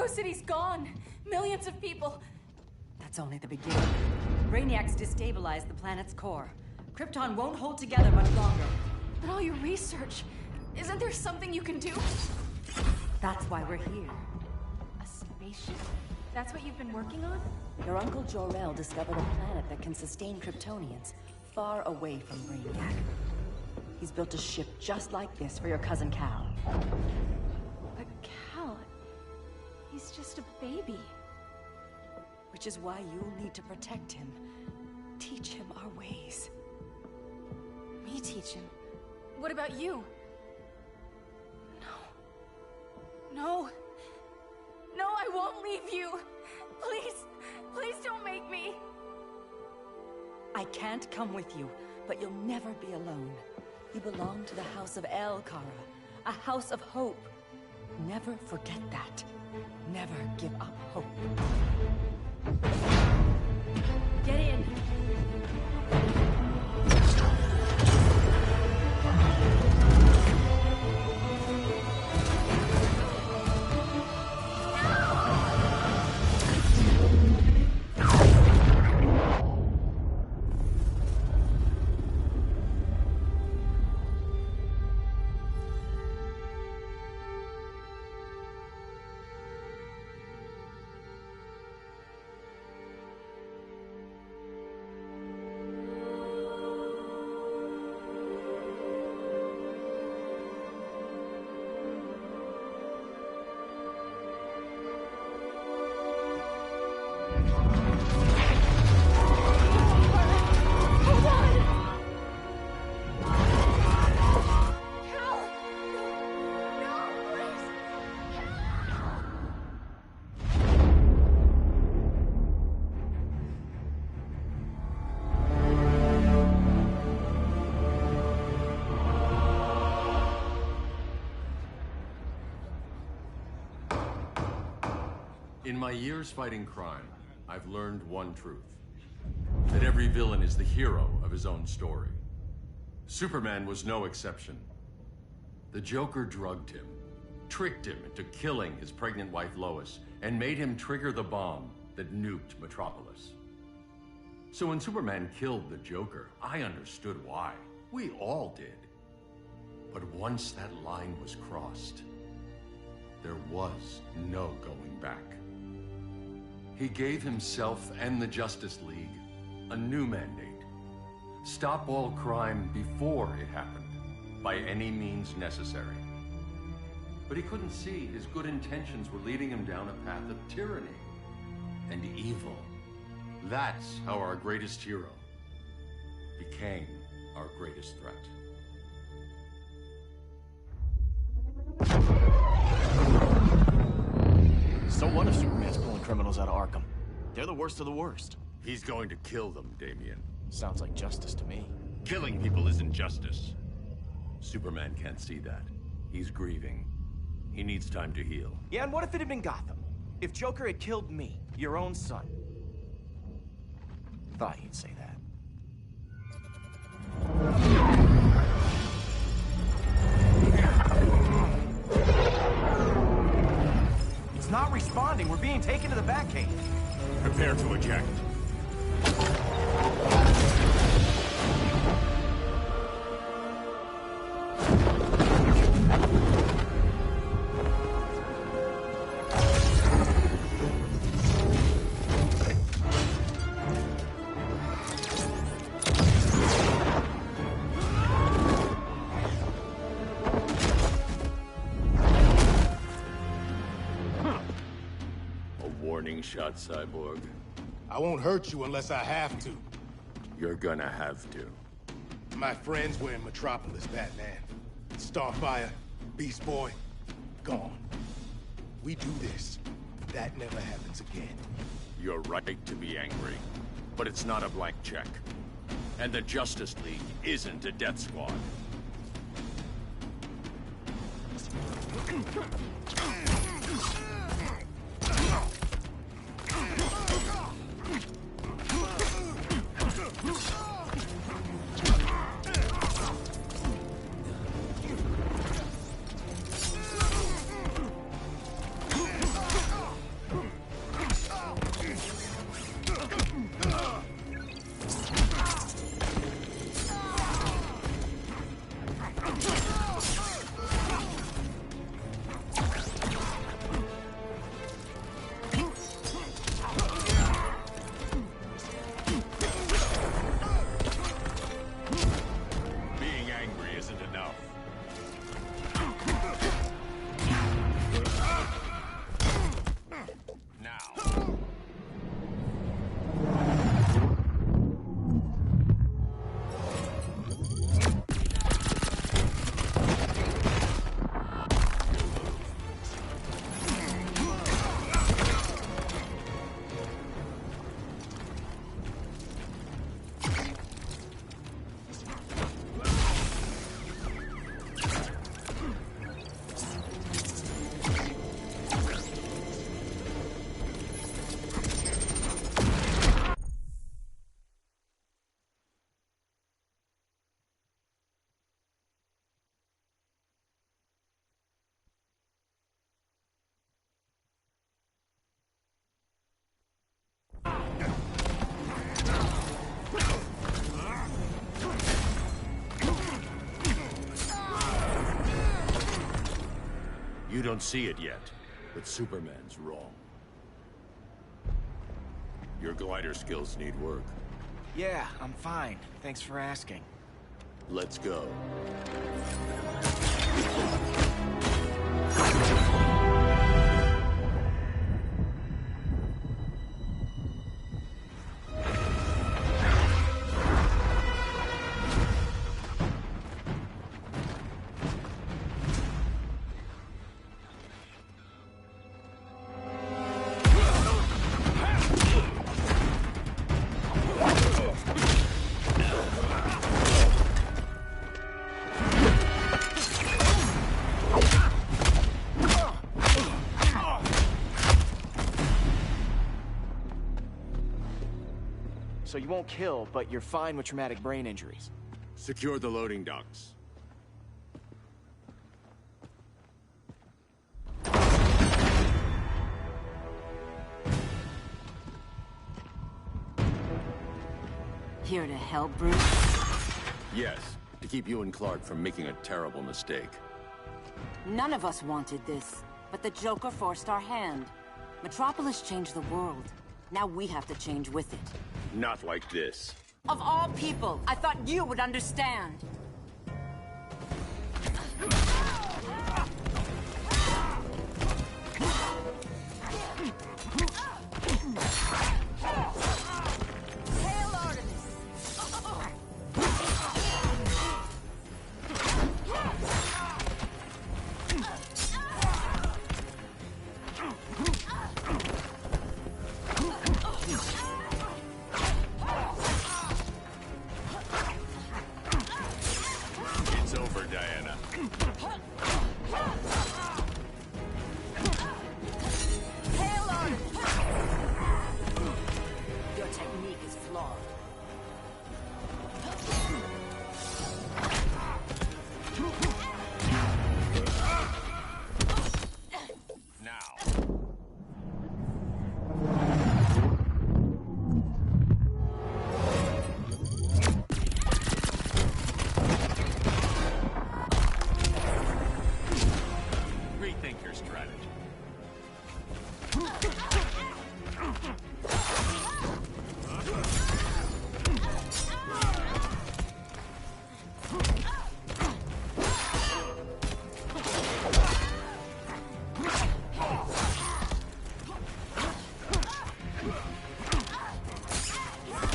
City's gone. Millions of people. That's only the beginning. Brainiacs destabilized the planet's core. Krypton won't hold together much longer. But all your research, isn't there something you can do? That's why we're here. A spaceship? That's what you've been working on? Your Uncle Jor-El discovered a planet that can sustain Kryptonians, far away from Brainiac. He's built a ship just like this for your cousin Cal. But Cal... he's just a baby. Which is why you'll need to protect him. Teach him our ways. Me teach him? What about you? No. No, I won't leave you. Please, please don't make me. I can't come with you, but you'll never be alone. You belong to the House of El, Kara. A house of hope. Never forget that. Never give up hope. Get in. In my years fighting crime, I've learned one truth. That every villain is the hero of his own story. Superman was no exception. The Joker drugged him, tricked him into killing his pregnant wife Lois, and made him trigger the bomb that nuked Metropolis. So when Superman killed the Joker, I understood why. We all did. But once that line was crossed, there was no going back. He gave himself and the Justice League a new mandate. Stop all crime before it happened, by any means necessary. But he couldn't see his good intentions were leading him down a path of tyranny and evil. That's how our greatest hero became our greatest threat. So what if Superman's pulling criminals out of Arkham? They're the worst of the worst. He's going to kill them, Damian. Sounds like justice to me. Killing people isn't justice. Superman can't see that. He's grieving. He needs time to heal. Yeah, and what if it had been Gotham? If Joker had killed me, your own son? Thought you'd say that. It's not responding. We're being taken to the Batcave. Prepare to eject. Warning shot, Cyborg. I won't hurt you unless I have to. You're gonna have to. My friends were in Metropolis, Batman. Starfire, Beast Boy, gone. We do this. That never happens again. You're right to be angry, but it's not a blank check. And the Justice League isn't a death squad. isn't enough. Now. You don't see it yet, but Superman's wrong. Your glider skills need work. Yeah, I'm fine. Thanks for asking. Let's go. So you won't kill, but you're fine with traumatic brain injuries. Secure the loading docks. Here to help, Bruce? Yes, to keep you and Clark from making a terrible mistake. None of us wanted this, but the Joker forced our hand. Metropolis changed the world. Now we have to change with it. Not like this. Of all people, I thought you would understand. Hail Artemis! It's over, Diana. Hail Artemis! Your technique is flawed. Now. Rethink your strategy.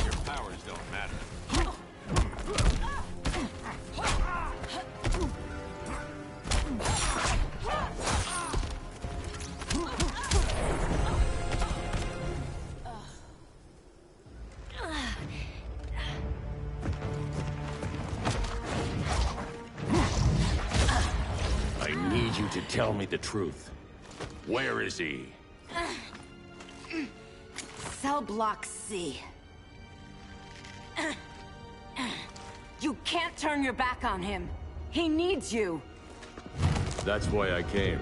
Your powers don't matter. I need you to tell me the truth. Where is he? Cell block C. You can't turn your back on him. He needs you. That's why I came.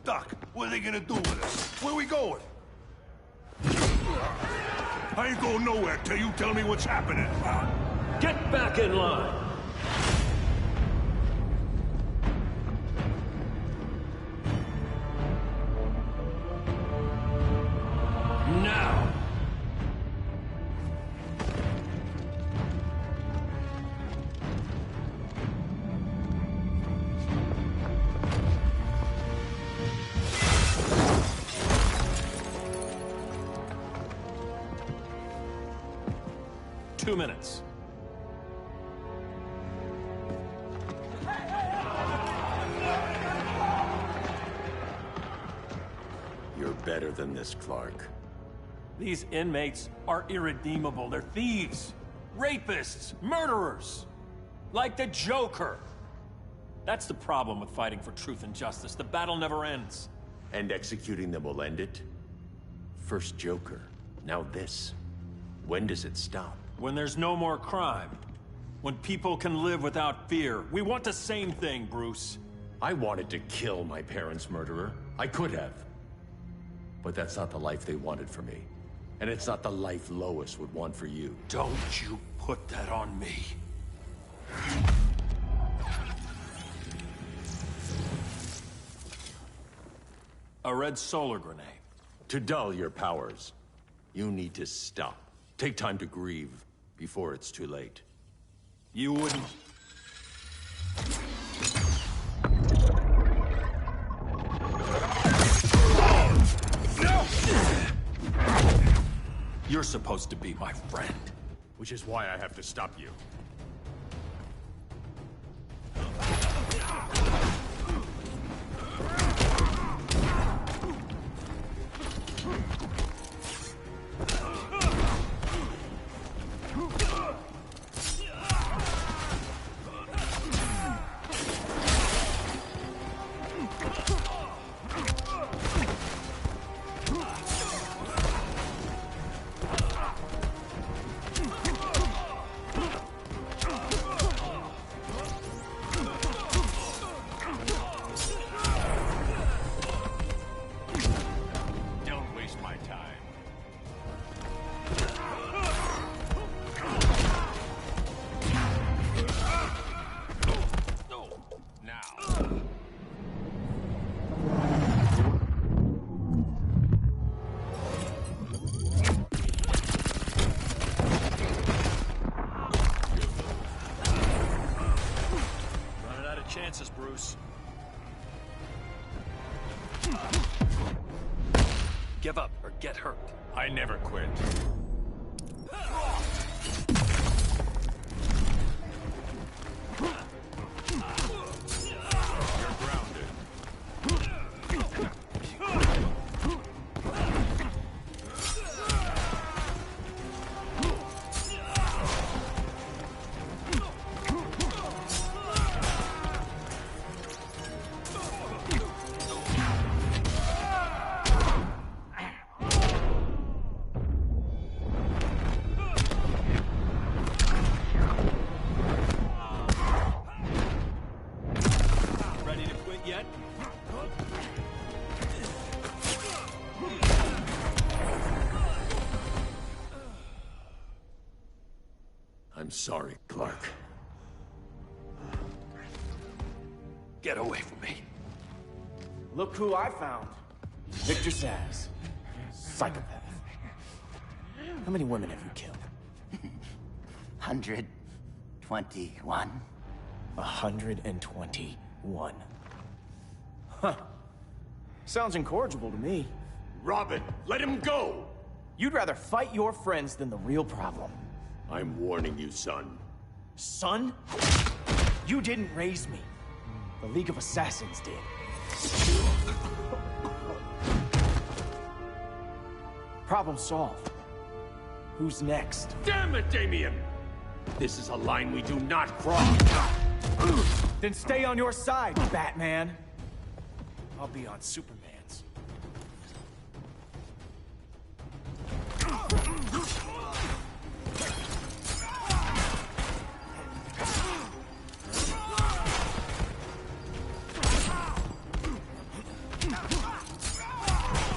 Doc, what are they gonna do with us? Where are we going? I ain't going nowhere till you tell me what's happening. Get back in line! Now! Two minutes. You're better than this, Clark. These inmates are irredeemable. They're thieves, rapists, murderers. Like the Joker. That's the problem with fighting for truth and justice. The battle never ends. And executing them will end it? First Joker, now this. When does it stop? When there's no more crime. When people can live without fear. We want the same thing, Bruce. I wanted to kill my parents' murderer. I could have. But that's not the life they wanted for me. And it's not the life Lois would want for you. Don't you put that on me. A red solar grenade. To dull your powers, you need to stop. Take time to grieve before it's too late. You wouldn't... You're supposed to be my friend. Which is why I have to stop you. Chances, Bruce. Give up or get hurt. I never quit. You're grounded. I'm sorry, Clark. Get away from me. Look who I found. Victor Zsasz. Psychopath. How many women have you killed? 121. 121. Huh. Sounds incorrigible to me. Robin, let him go! You'd rather fight your friends than the real problem. I'm warning you, son. Son? You didn't raise me. The League of Assassins did. Problem solved. Who's next? Damn it, Damien! This is a line we do not cross. Then stay on your side, Batman. I'll be on Superman's.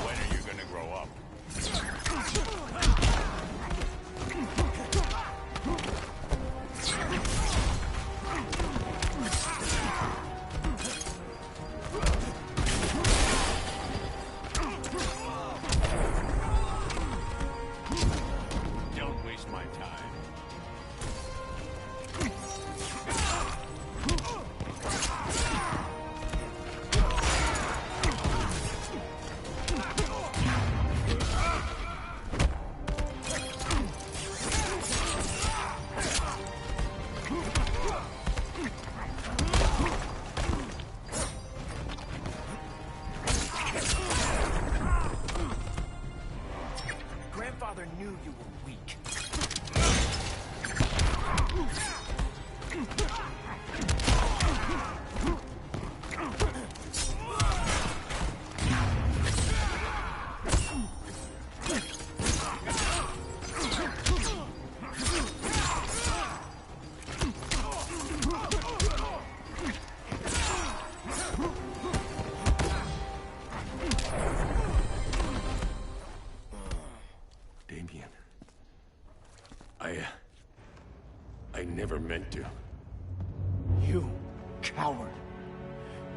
When are you gonna grow up? time. Grandfather knew you were weak. Damien. I never meant to. You coward.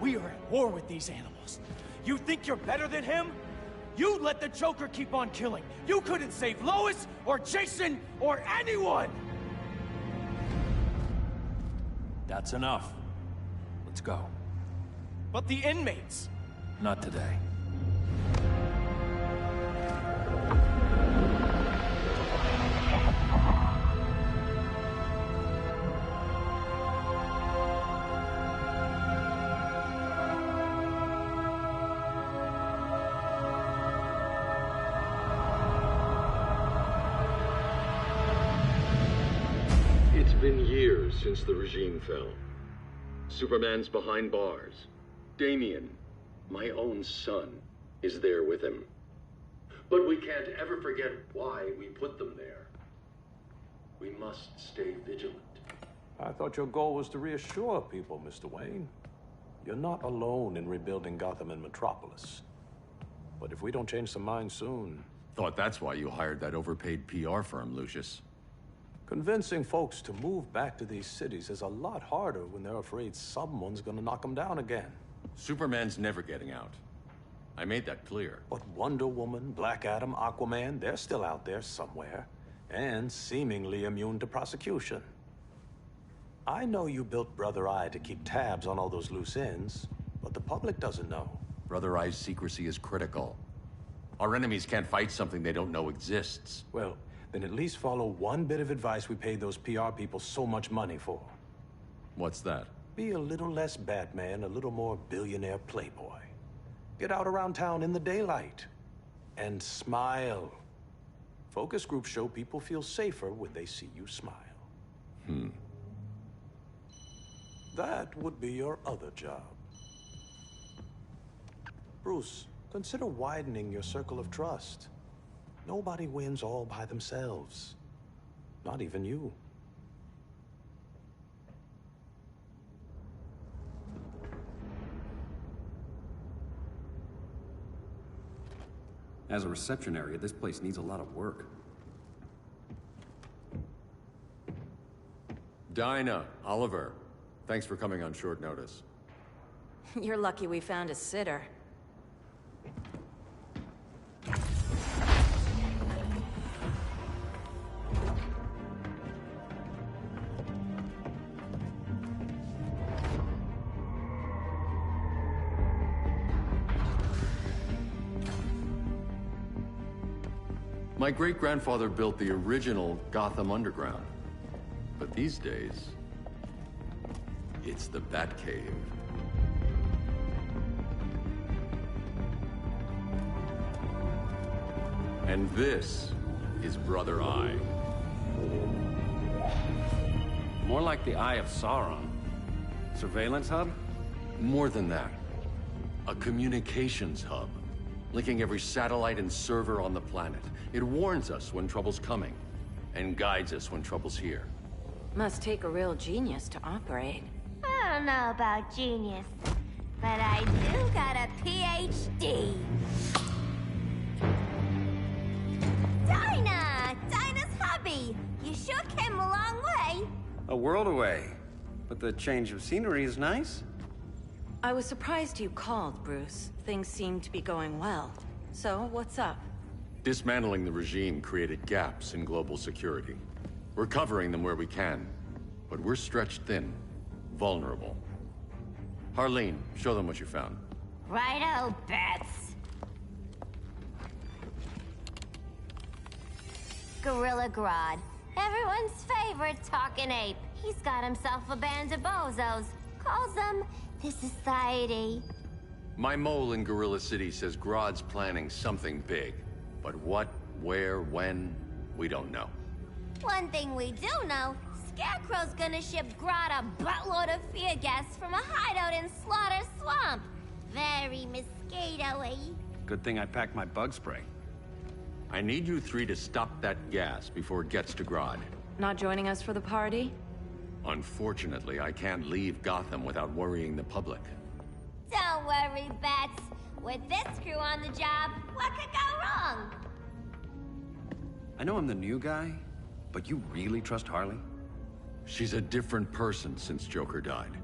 We are at war with these animals. You think you're better than him? You let the Joker keep on killing. You couldn't save Lois, or Jason, or anyone! That's enough. Let's go. But the inmates! Not today. It's been years since the regime fell. Superman's behind bars. Damien, my own son, is there with him. But we can't ever forget why we put them there. We must stay vigilant. I thought your goal was to reassure people, Mr. Wayne. You're not alone in rebuilding Gotham and Metropolis. But if we don't change some minds soon... Thought that's why you hired that overpaid PR firm, Lucius. Convincing folks to move back to these cities is a lot harder when they're afraid someone's gonna knock them down again. Superman's never getting out. I made that clear. But Wonder Woman, Black Adam, Aquaman, they're still out there somewhere. And seemingly immune to prosecution. I know you built Brother Eye to keep tabs on all those loose ends, but the public doesn't know. Brother Eye's secrecy is critical. Our enemies can't fight something they don't know exists. Well, then at least follow one bit of advice we paid those PR people so much money for. What's that? Be a little less Batman, a little more billionaire playboy. Get out around town in the daylight. And smile. Focus groups show people feel safer when they see you smile. That would be your other job. Bruce, consider widening your circle of trust. Nobody wins all by themselves. Not even you. As a reception area, this place needs a lot of work. Dinah, Oliver, thanks for coming on short notice. You're lucky we found a sitter. My great-grandfather built the original Gotham Underground. But these days, it's the Batcave. And this is Brother Eye. More like the Eye of Sauron. Surveillance hub? More than that. A communications hub, linking every satellite and server on the planet. It warns us when trouble's coming, and guides us when trouble's here. Must take a real genius to operate. I don't know about genius, but I do got a PhD. Dinah! Dinah's hubby! You sure came a long way. A world away. But the change of scenery is nice. I was surprised you called, Bruce. Things seem to be going well. So, what's up? Dismantling the regime created gaps in global security. We're covering them where we can, but we're stretched thin, vulnerable. Harleen, show them what you found. Righto, Bats. Gorilla Grodd. Everyone's favorite talking ape. He's got himself a band of bozos. Calls them the Society. My mole in Gorilla City says Grodd's planning something big. But what, where, when, we don't know. One thing we do know, Scarecrow's gonna ship Grodd a buttload of fear gas from a hideout in Slaughter Swamp. Very mosquito-y. Good thing I packed my bug spray. I need you three to stop that gas before it gets to Grodd. Not joining us for the party? Unfortunately, I can't leave Gotham without worrying the public. Don't worry, Bats. With this crew on the job, what could go wrong? I know I'm the new guy, but you really trust Harley? She's a different person since Joker died.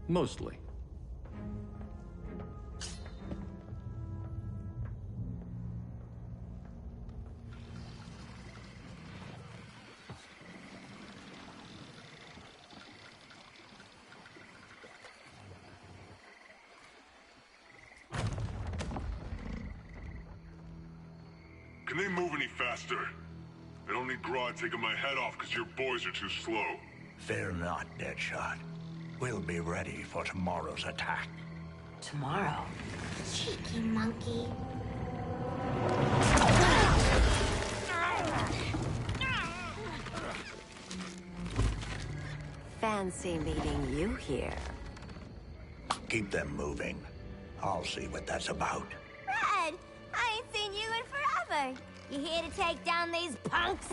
Mostly. Can they move any faster? I don't need Grodd taking my head off because your boys are too slow. Fear not, Deadshot. We'll be ready for tomorrow's attack. Tomorrow? Cheeky monkey. Fancy meeting you here. Keep them moving. I'll see what that's about. Red, I ain't seen you in forever. You here to take down these punks?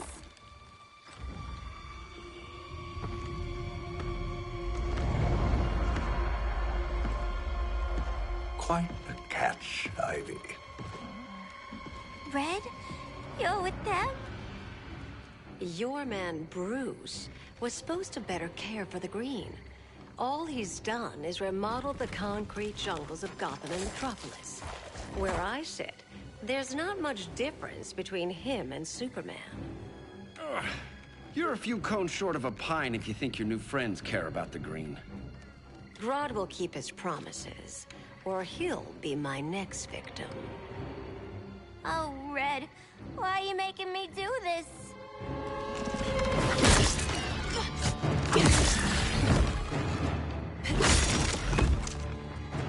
Quite the catch, Ivy. Red, you're with them? Your man, Bruce, was supposed to better care for the Green. All he's done is remodeled the concrete jungles of Gotham and Metropolis. Where I sit, there's not much difference between him and Superman. Ugh. You're a few cones short of a pine if you think your new friends care about the Green. Grodd will keep his promises, or he'll be my next victim. Oh, Red, why are you making me do this?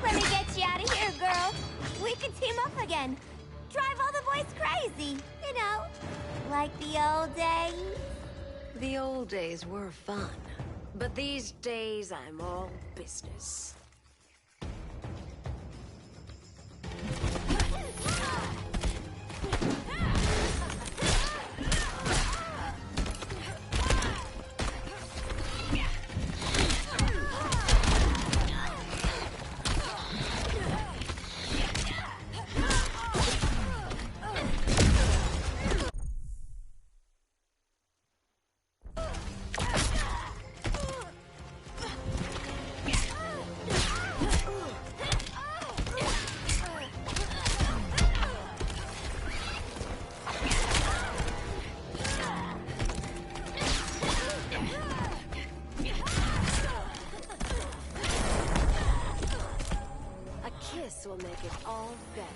Let me get you out of here, girl. We can team up again. Drive all the boys crazy, you know, like the old days. The old days were fun, but these days I'm all business. Will make it all better.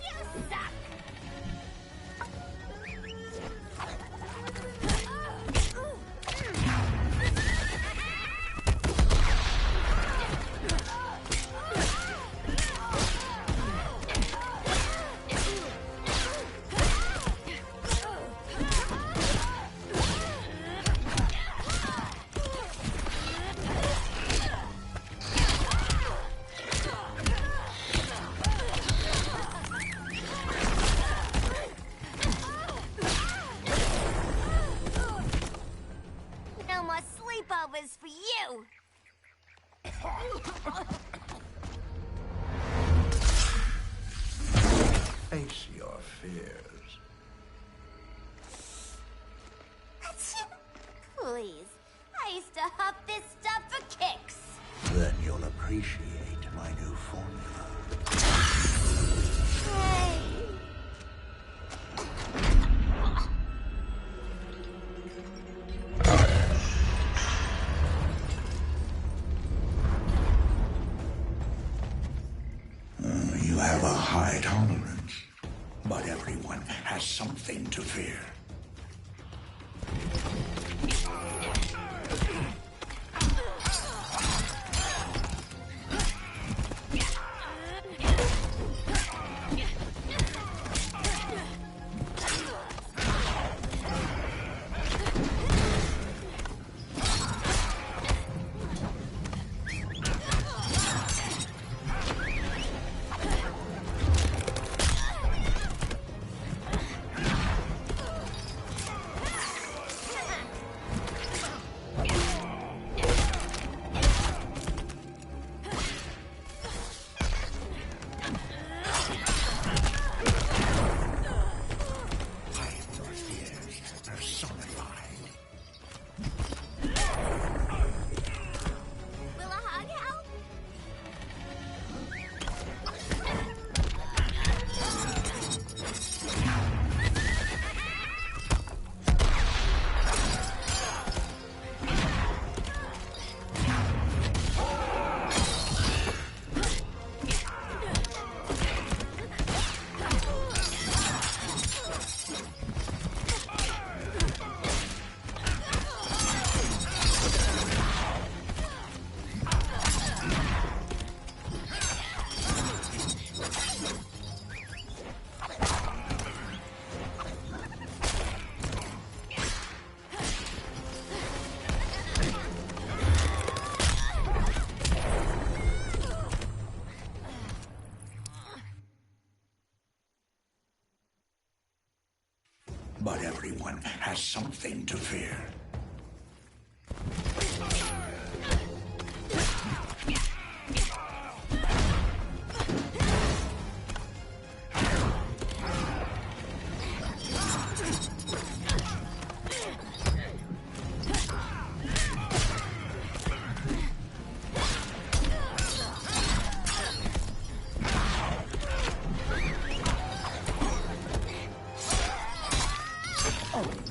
You suck! No more sleepovers for you! Face your fears. Please, I used to huff this stuff for kicks. Then you'll appreciate my new formula. High tolerance. But everyone has something to fear. But everyone has something to fear.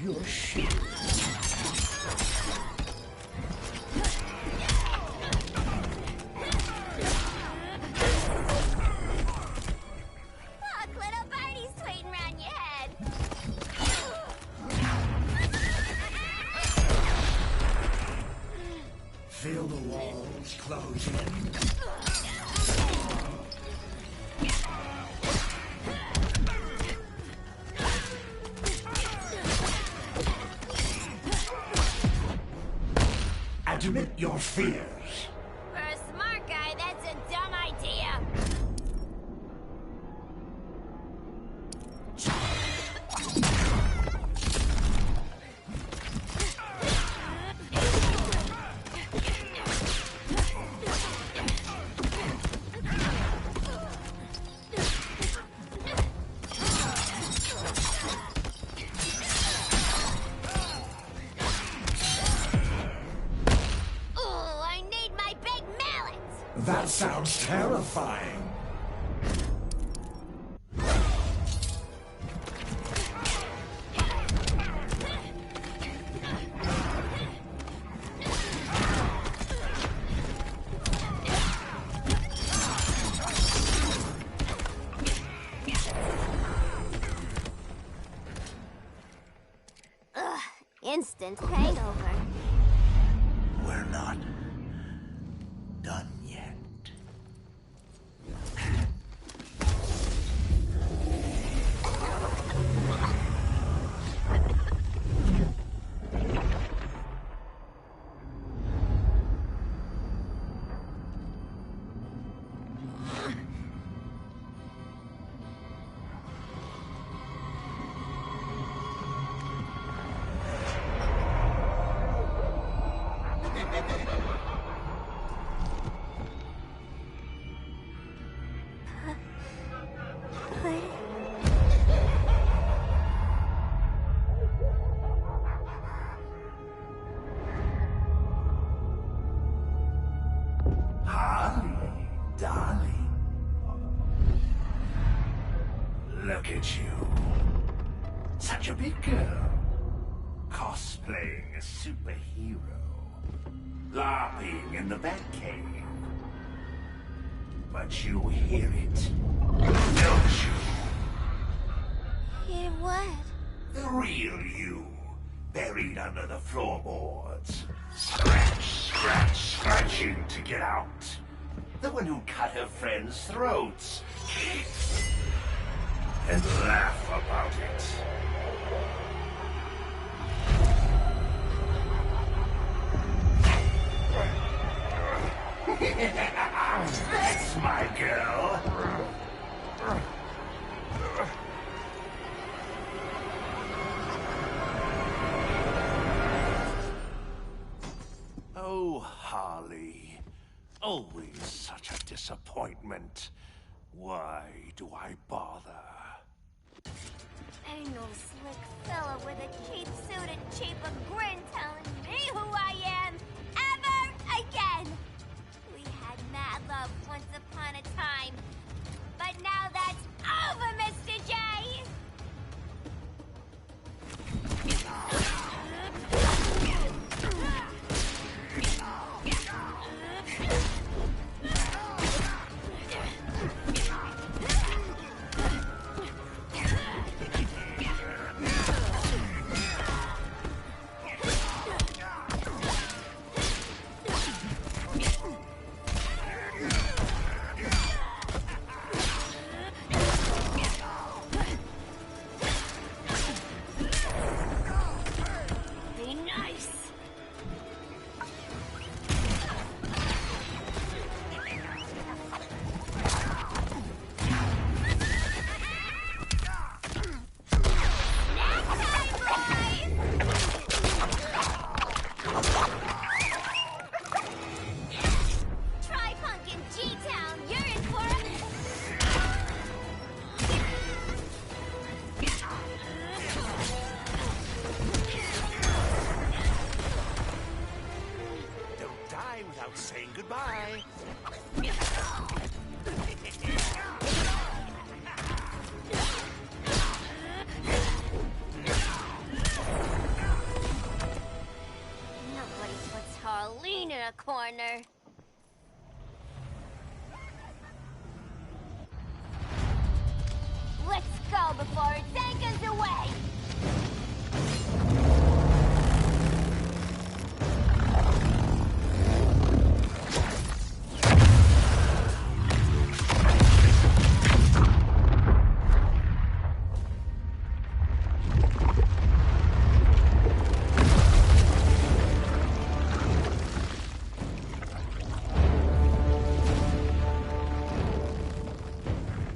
Your shield. Look, little birdie's tweeting around your head. Feel the walls close in. Admit your fears. For a smart guy, that's a dumb idea. That sounds terrifying. Ugh, instant hangover. We're not done yet. Look at you. Such a big girl. Cosplaying a superhero. LARPing in the Batcave. But you hear it Don't you? Hear what? The real you, buried under the floorboards. Scratch, scratch, scratching to get out. The one who cut her friends' throats. And laugh about it. That's my girl. Oh, Harley. Always such a disappointment. Why do I bother? Ain't no slick fella with a cheap suit and cheaper grin telling me who I am ever again. We had mad love once upon a time, but now that's over, Mr. J. Saying goodbye. Nobody puts Harleen in a corner. Let's go before it takes us away.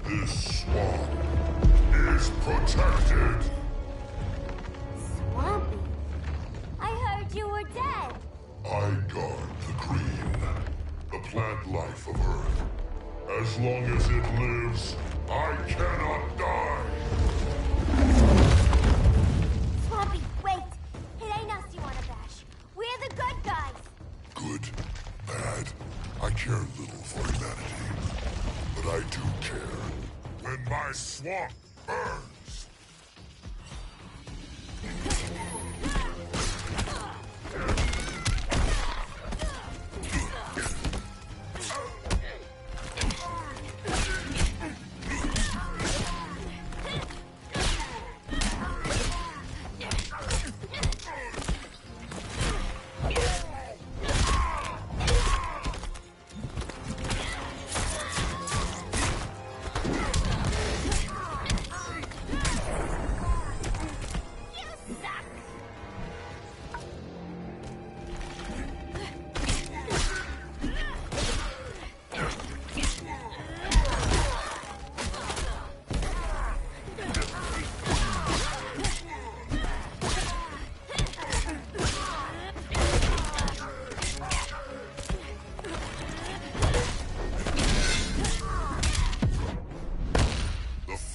This swamp is protected. Swampy? I heard you were dead. I guard the green, the plant life of Earth. As long as it lives, I cannot die. Swampy, wait. It ain't us you wanna bash. We're the good guys. Good, bad, I care little for humanity. But I do care when my swamp burns.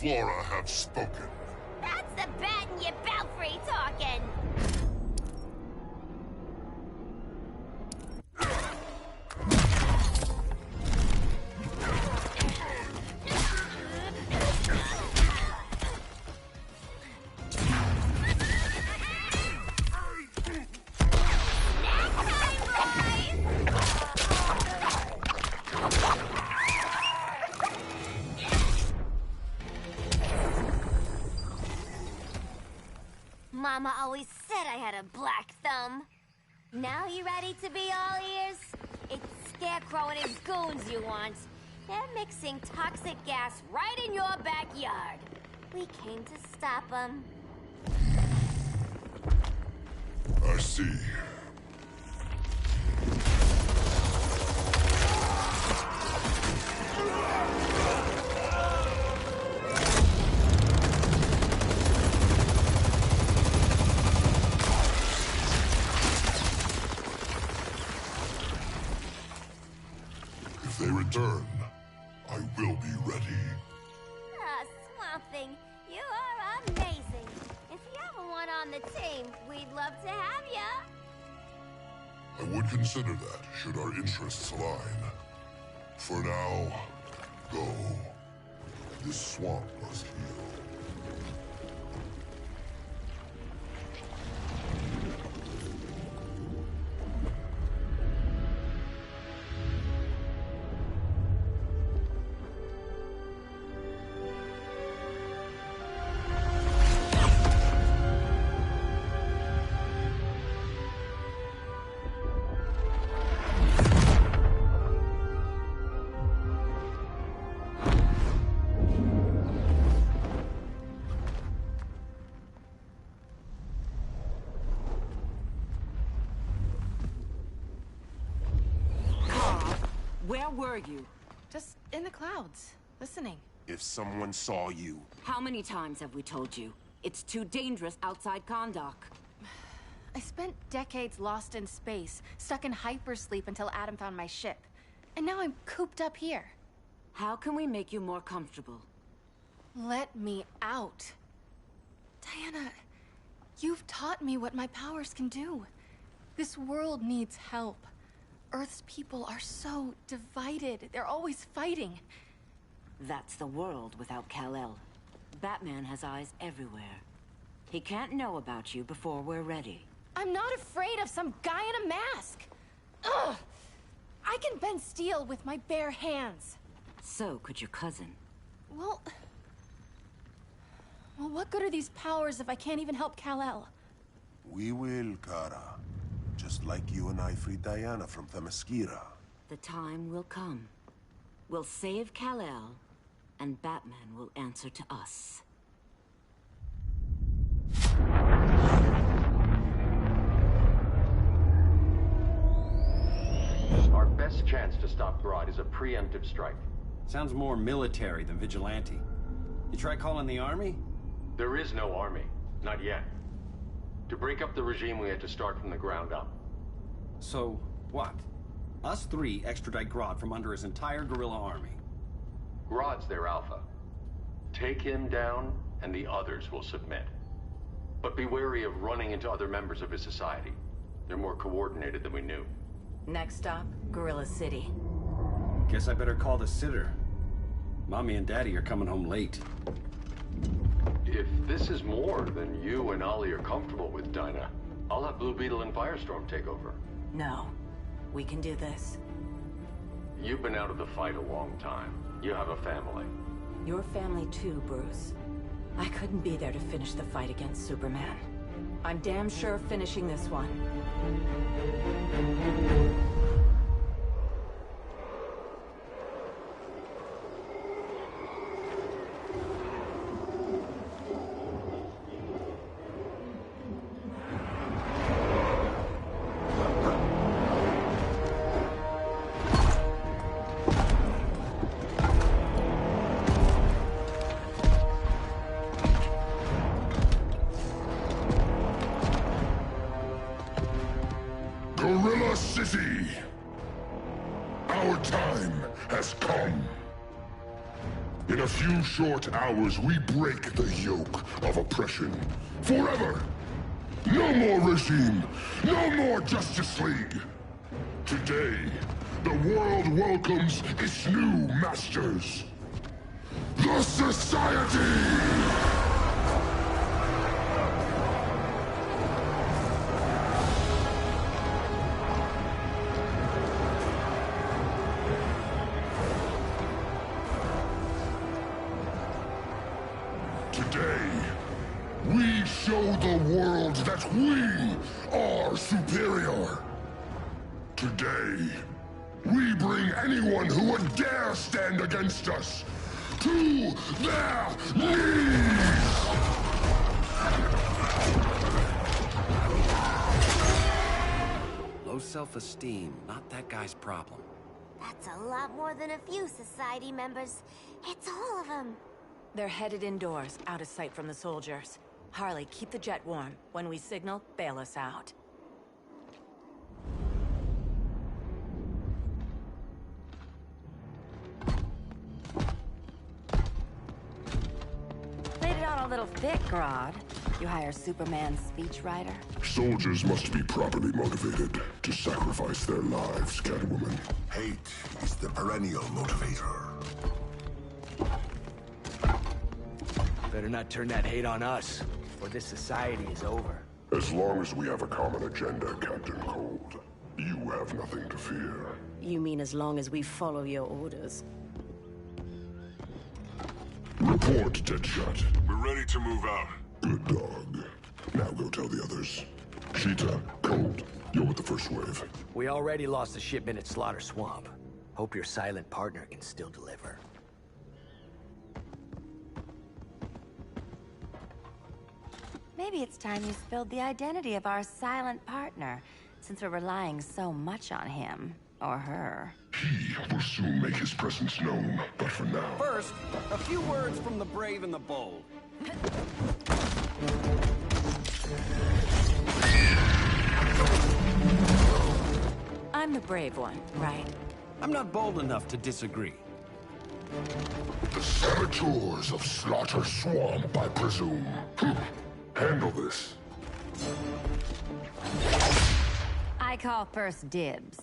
Flora have spoken. That's the bat in your belfry talking. Mama always said I had a black thumb. Now you ready to be all ears? It's Scarecrow and his goons you want. They're mixing toxic gas right in your backyard. We came to stop them. I see. If they return, I will be ready. Ah, Swamp Thing, you are amazing. If you ever want on the team, we'd love to have ya. I would consider that, should our interests align. For now, go. This swamp must heal. Where were you? Just in the clouds, listening. If someone saw you... How many times have we told you? It's too dangerous outside Kahndaq. I spent decades lost in space, stuck in hypersleep until Adam found my ship. And now I'm cooped up here. How can we make you more comfortable? Let me out. Diana, you've taught me what my powers can do. This world needs help. Earth's people are so divided. They're always fighting. That's the world without Kal-El. Batman has eyes everywhere. He can't know about you before we're ready. I'm not afraid of some guy in a mask. Ugh! I can bend steel with my bare hands. So could your cousin. Well, what good are these powers if I can't even help Kal-El? We will, Kara. Just like you and I freed Diana from Themyscira. The time will come. We'll save Kal-El, and Batman will answer to us. Our best chance to stop Grodd is a preemptive strike. Sounds more military than vigilante. You try calling the army? There is no army. Not yet. To break up the regime, we had to start from the ground up. So, what? Us three extradite Grodd from under his entire guerrilla army. Grodd's their alpha. Take him down, and the others will submit. But be wary of running into other members of his society. They're more coordinated than we knew. Next stop, Gorilla City. Guess I better call the sitter. Mommy and Daddy are coming home late. If this is more than you and Ollie are comfortable with, Dinah, I'll have Blue Beetle and Firestorm take over. No. We can do this. You've been out of the fight a long time. You have a family. Your family too, Bruce. I couldn't be there to finish the fight against Superman. I'm damn sure finishing this one. Gorilla City! Our time has come. In a few short hours, we break the yoke of oppression. Forever! No more regime! No more Justice League! Today, the world welcomes its new masters. The Society! Today, We show the world that we are superior. Today, we bring anyone who would dare stand against us to their knees! Low self-esteem, not that guy's problem. That's a lot more than a few society members. It's all of them. They're headed indoors, out of sight from the soldiers. Harley, keep the jet warm. When we signal, bail us out. Played it on a little thick, Grodd. You hire Superman's speechwriter? Soldiers must be properly motivated to sacrifice their lives, Catwoman. Hate is the perennial motivator. Better not turn that hate on us, or this society is over. As long as we have a common agenda, Captain Cold, you have nothing to fear. You mean as long as we follow your orders? Report, Deadshot. We're ready to move out. Good dog. Now go tell the others. Cheetah, Cold, you're with the first wave. We already lost a shipment at Slaughter Swamp. Hope your silent partner can still deliver. Maybe it's time you spilled the identity of our silent partner, since we're relying so much on him. Or her. He will soon make his presence known, but for now... First, a few words from the brave and the bold. I'm the brave one, right? I'm not bold enough to disagree. The saboteurs of Slaughter Swamp, I presume. Handle this. I call first dibs.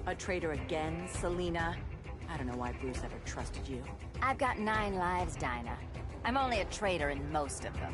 A traitor again, Selina? I don't know why Bruce ever trusted you. I've got 9 lives, Dinah. I'm only a traitor in most of them.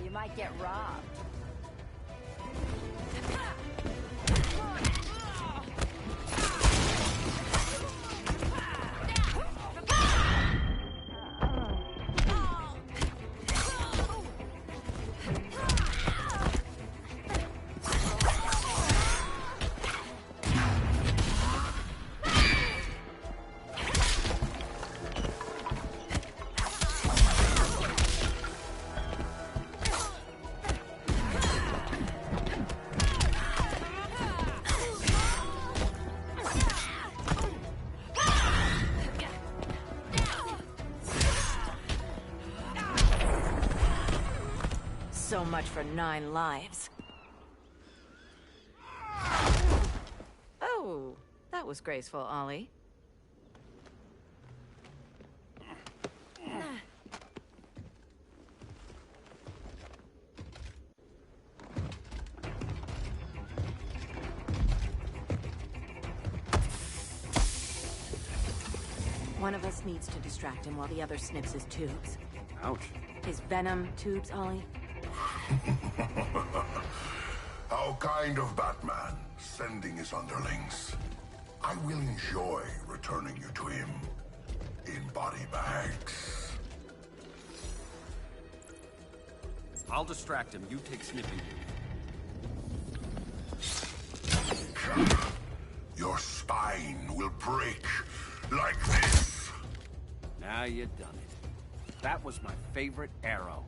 You might get robbed. So much for 9 lives. Oh, that was graceful, Ollie. One of us needs to distract him while the other snips his tubes. Ouch. His venom tubes, Ollie? How kind of Batman, sending his underlings. I will enjoy returning you to him in body bags. I'll distract him. You take sniffing duty. Your spine will break like this. Now you done it. That was my favorite arrow.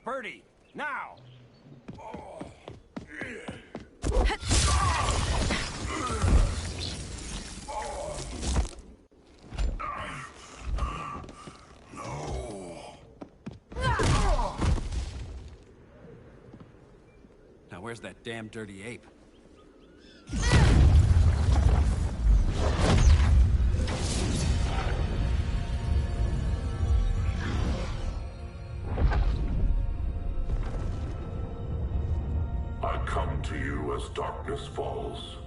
Birdie, now! Now where's that damn dirty ape? I come to you as darkness falls.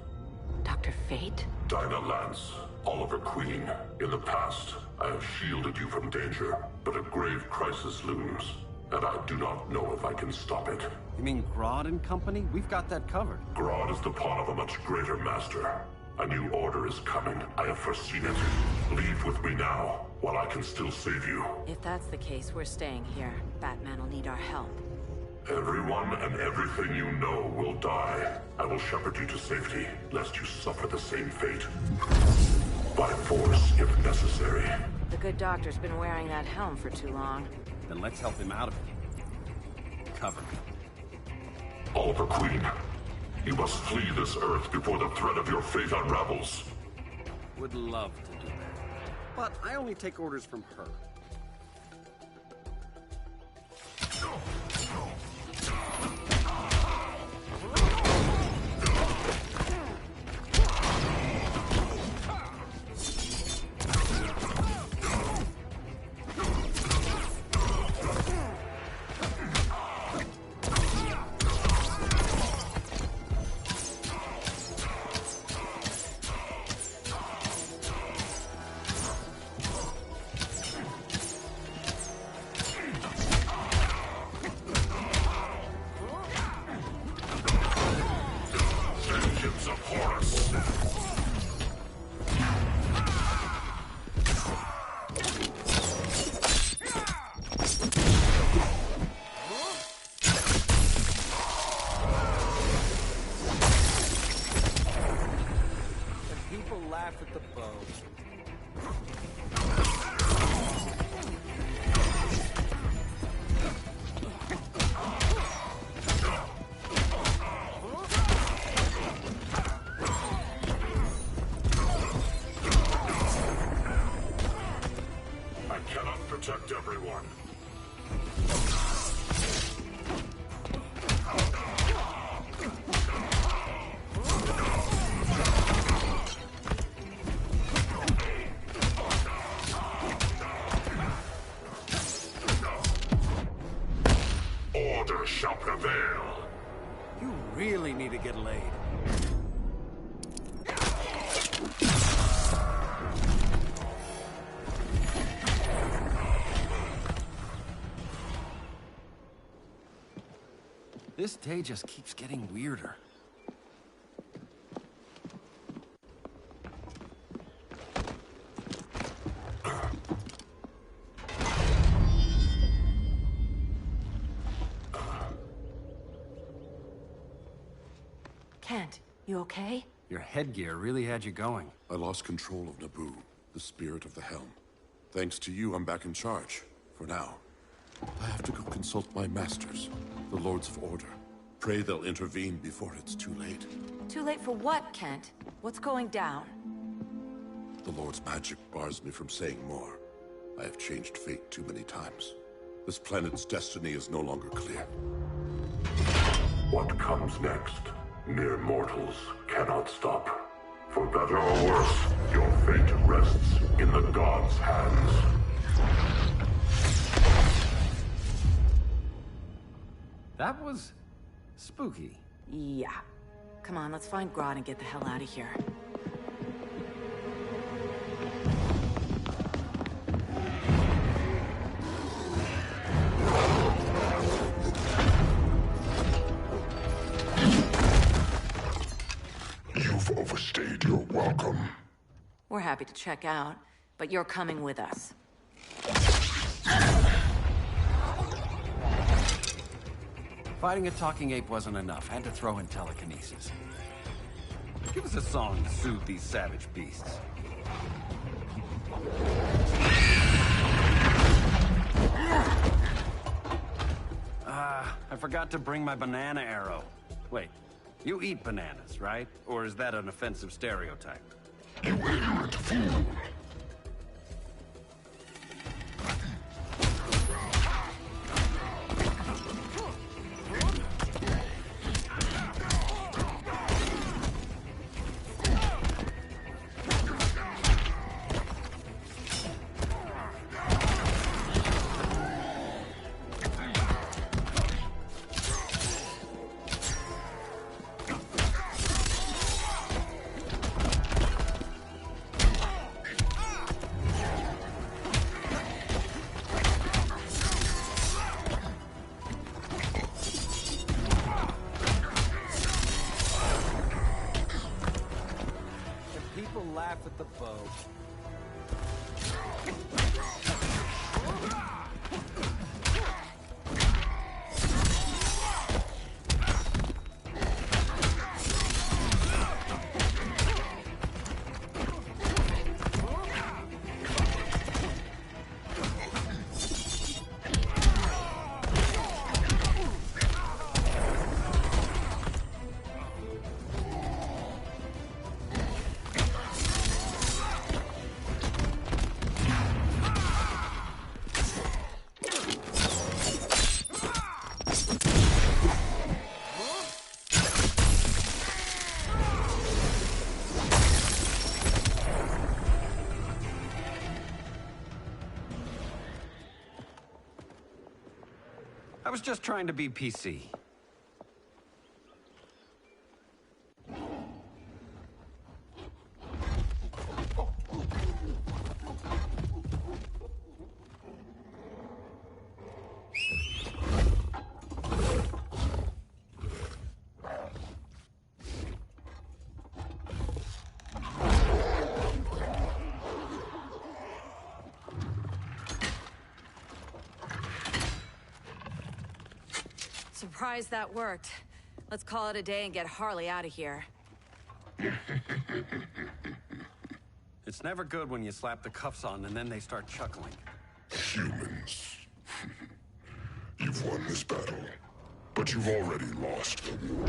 Dr. Fate? Dinah Lance, Oliver Queen. In the past, I have shielded you from danger, but a grave crisis looms, and I do not know if I can stop it. You mean Grodd and company? We've got that covered. Grodd is the pawn of a much greater master. A new order is coming. I have foreseen it. Leave with me now, while I can still save you. If that's the case, we're staying here. Batman will need our help. Everyone and everything you know will die. I will shepherd you to safety, lest you suffer the same fate. By force, if necessary. The good doctor's been wearing that helm for too long. Then let's help him out of it. Cover me. Oliver Queen, you must flee this Earth before the threat of your fate unravels. Would love to do that. But I only take orders from her. Protect everyone. Order shall prevail. You really need to get laid. This day just keeps getting weirder. Kent, you okay? Your headgear really had you going. I lost control of Naboo, the spirit of the helm. Thanks to you, I'm back in charge. For now. I have to go consult my masters, the Lords of Order. Pray they'll intervene before it's too late. Too late for what, Kent? What's going down? The Lord's magic bars me from saying more. I have changed fate too many times. This planet's destiny is no longer clear. What comes next, mere mortals cannot stop. For better or worse, your fate rests in the gods' hands. That was spooky. Yeah. Come on, let's find Grodd and get the hell out of here. You've overstayed your welcome. We're happy to check out, but you're coming with us. Fighting a talking ape wasn't enough. Had to throw in telekinesis. Give us a song to soothe these savage beasts. I forgot to bring my banana arrow. Wait, you eat bananas, right? Or is that an offensive stereotype? You ignorant fool! Laugh at the bow. I was just trying to be PC. Surprised that worked. Let's call it a day and get Harley out of here. It's never good when you slap the cuffs on and then they start chuckling. Humans. You've won this battle, but you've already lost the war.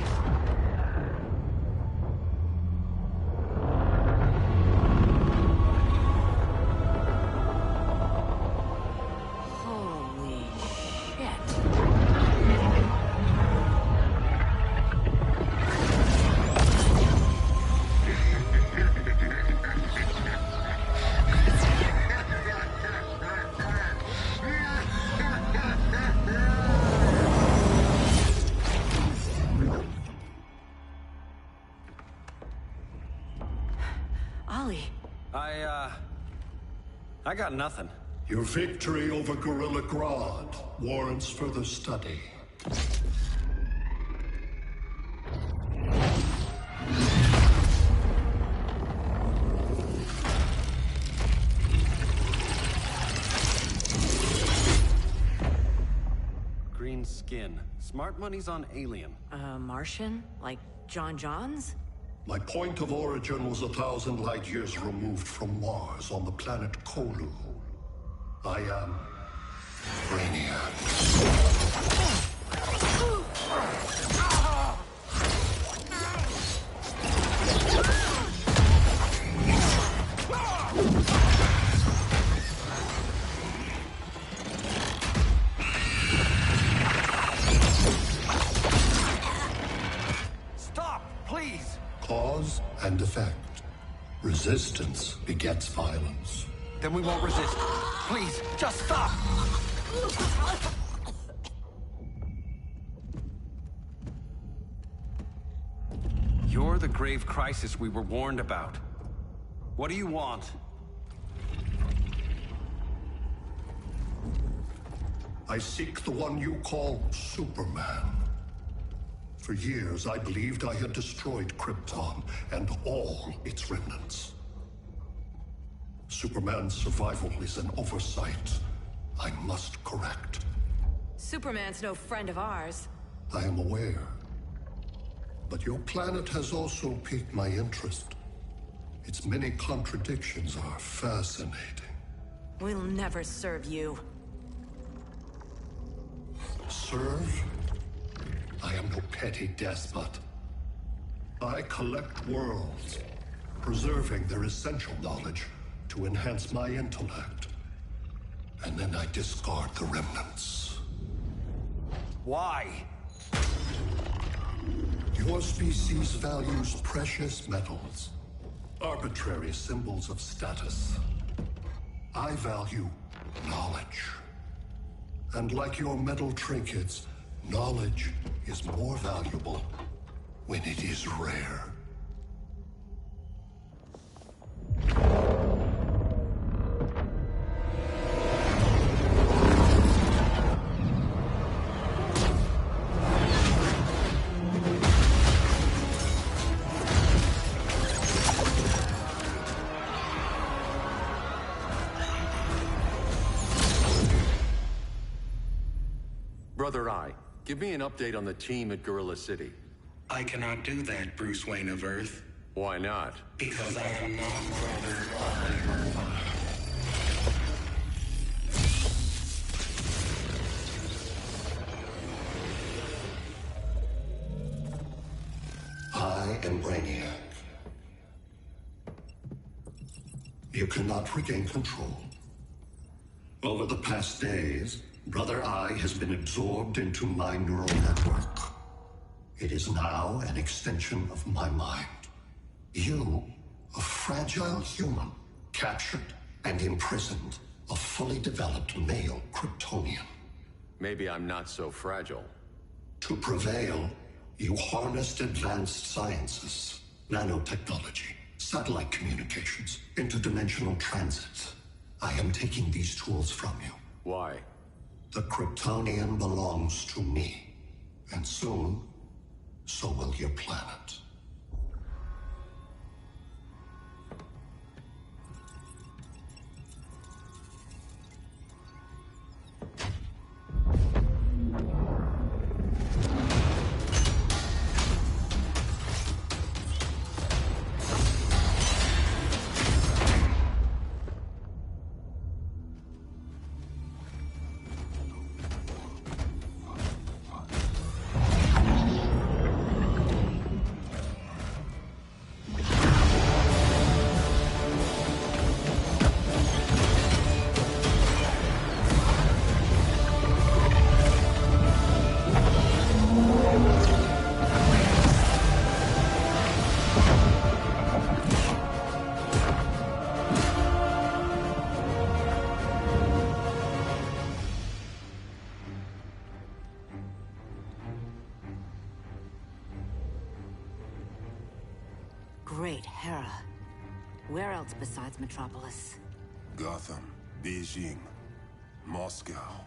I got nothing. Your victory over Gorilla Grodd warrants further study. Green skin, Smart money's on alien. Martian? Like John Johns? My point of origin was 1,000 light years removed from Mars on the planet Kolu. I am Brainiac. Cause and effect. Resistance begets violence. Then we won't resist. Please, just stop! You're the grave crisis we were warned about. What do you want? I seek the one you call Superman. For years, I believed I had destroyed Krypton and all its remnants. Superman's survival is an oversight I must correct. Superman's no friend of ours. I am aware. But your planet has also piqued my interest. Its many contradictions are fascinating. We'll never serve you. Serve? I am no petty despot. I collect worlds, preserving their essential knowledge to enhance my intellect. And then I discard the remnants. Why? Your species values precious metals, arbitrary symbols of status. I value knowledge. And like your metal trinkets, knowledge is more valuable when it is rare. Brother Eye, give me an update on the team at Gorilla City. I cannot do that, Bruce Wayne of Earth. Why not? Because I am not Brother I am Brainiac. You cannot regain control. Over the past days, Brother Eye has been absorbed into my neural network. It is now an extension of my mind. You, a fragile human, captured and imprisoned a fully developed male Kryptonian. Maybe I'm not so fragile. To prevail, you harnessed advanced sciences, nanotechnology, satellite communications, interdimensional transit. I am taking these tools from you. Why? The Kryptonian belongs to me. And soon, so will your planet. Great Hera. Where else besides Metropolis? Gotham, Beijing, Moscow.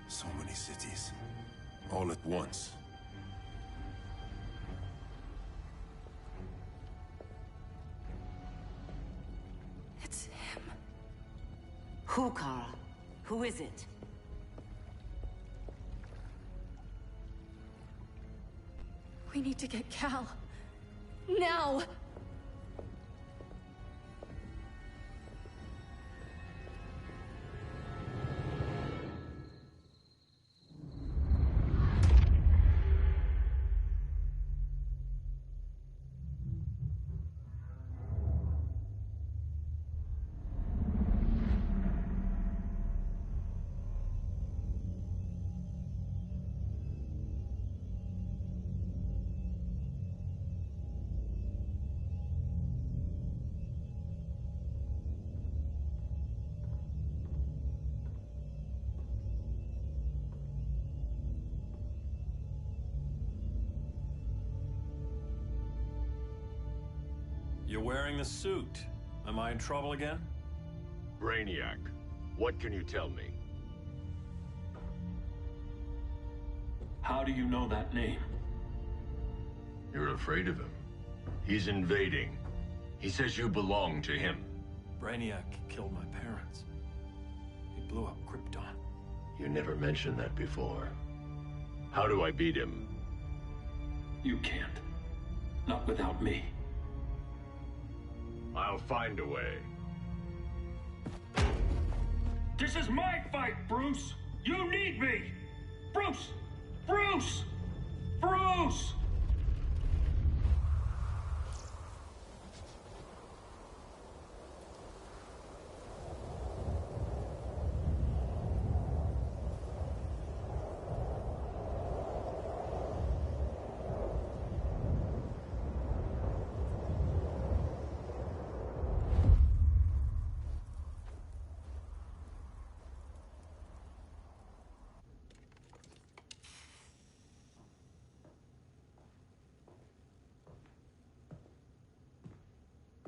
So many cities. All at once. It's him. Who, Kara? Who is it? We need to get Cal. Now! You're wearing the suit. Am I in trouble again? Brainiac, what can you tell me? How do you know that name? You're afraid of him. He's invading. He says you belong to him. Brainiac killed my parents. He blew up Krypton. You never mentioned that before. How do I beat him? You can't. Not without me. I'll find a way. This is my fight, Bruce! You need me! Bruce! Bruce! Bruce!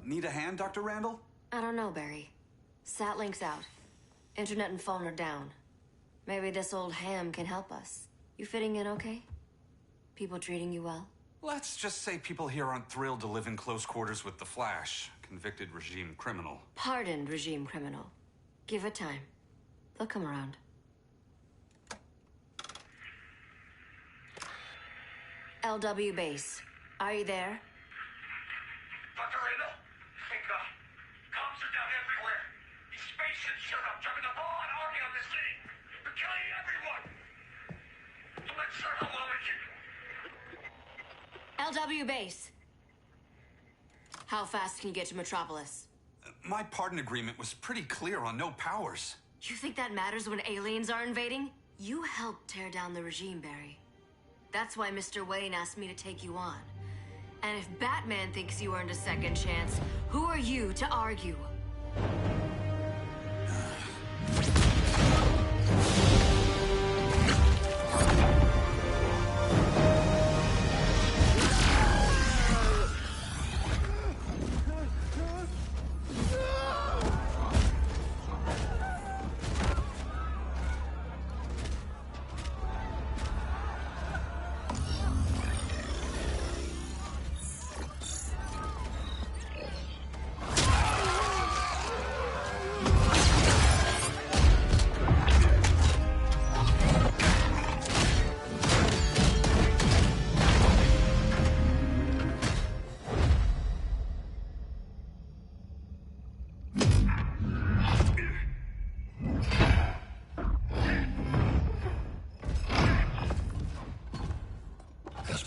Need a hand, Dr. Randall? I don't know, Barry. Satlink's out. Internet and phone are down. Maybe this old ham can help us. You fitting in okay? People treating you well? Let's just say people here aren't thrilled to live in close quarters with the Flash, convicted regime criminal. Pardoned regime criminal. Give it time. They'll come around. LW base. Are you there? Dr. Randall? Comms are down everywhere. These spaceships showed up, driving a broad army on this city. They're killing everyone. I'm not sure how long we can... LW base. How fast can you get to Metropolis? My pardon agreement was pretty clear on no powers. You think that matters when aliens are invading? You helped tear down the regime, Barry. That's why Mr. Wayne asked me to take you on. And if Batman thinks you earned a second chance, who are you to argue?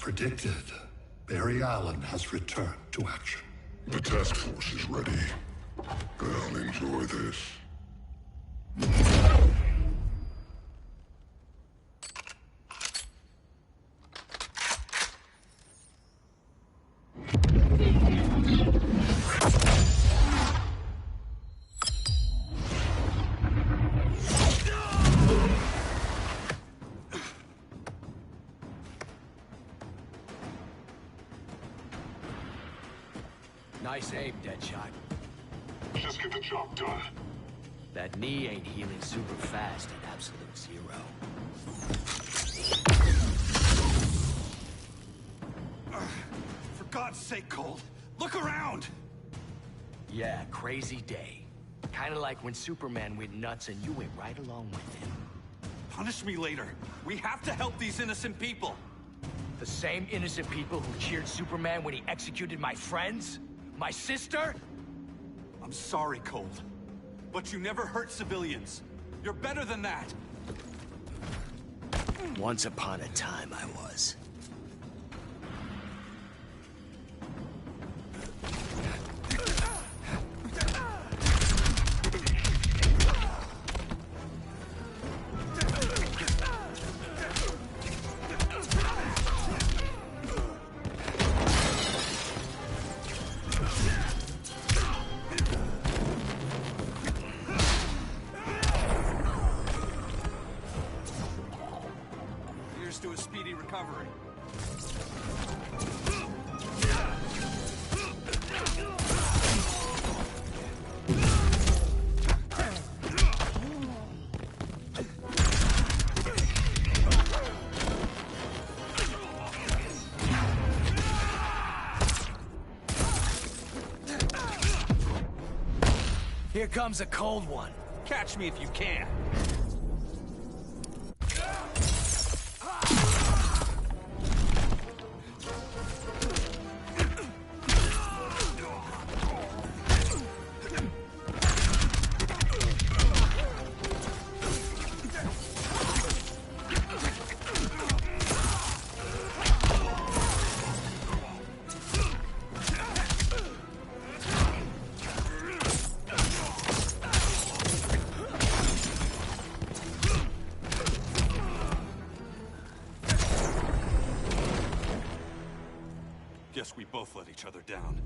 Predicted, Barry Allen has returned to action. The task force is ready. I'll enjoy this. Nice aim, Deadshot. Just get the job done. That knee ain't healing super fast at absolute zero. For God's sake, Cold, look around! Yeah, crazy day. Kinda like when Superman went nuts and you went right along with him. Punish me later. We have to help these innocent people. The the same innocent people who cheered Superman when he executed my friends? My sister? I'm sorry, Cold. But you never hurt civilians. You're better than that. Once upon a time, I was. Here's to a speedy recovery. Here comes a cold one. Catch me if you can. Guess we both let each other down.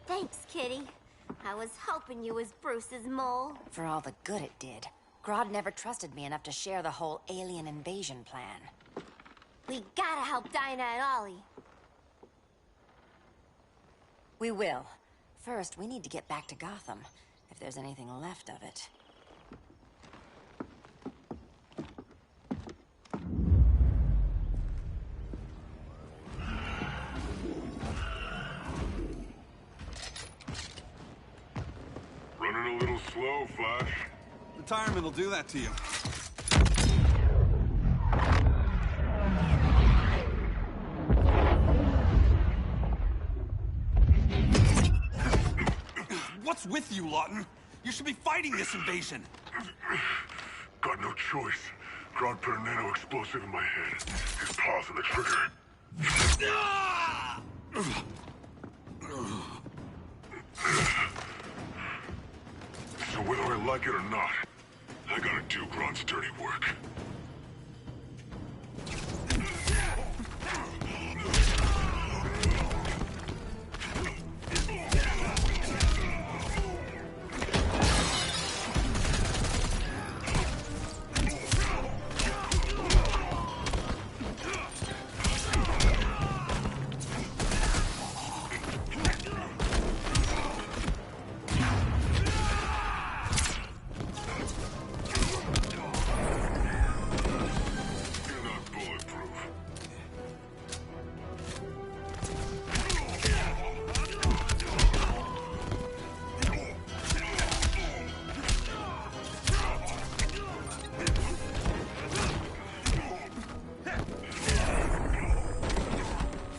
Thanks, Kitty. I was hoping you was Bruce's mole. For all the good it did. Grodd never trusted me enough to share the whole alien invasion plan. We gotta help Dinah and Ollie. We will. First, we need to get back to Gotham, if there's anything left of it. Running a little slow, Flash. Retirement will do that to you. What's with you, Lawton? You should be fighting this invasion. Got no choice. Grodd put a nano explosive in my head. His paws on the trigger. So whether I like it or not, I gotta do Grodd's dirty work.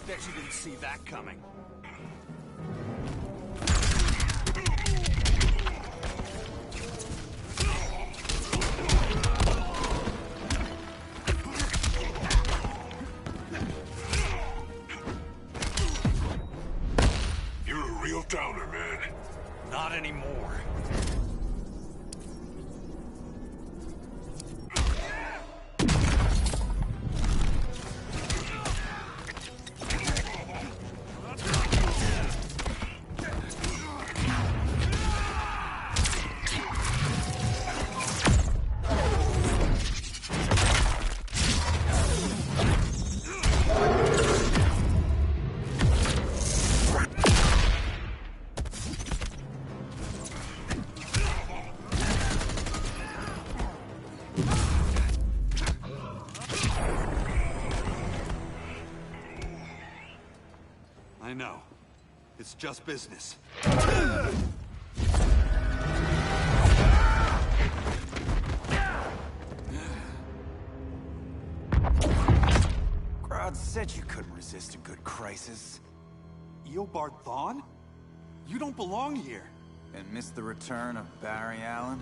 Bet you didn't see that coming. You're a real downer, man. Not anymore. I know. It's just business. Grodd said you couldn't resist a good crisis. Eobard Thawne? You don't belong here. And miss the return of Barry Allen?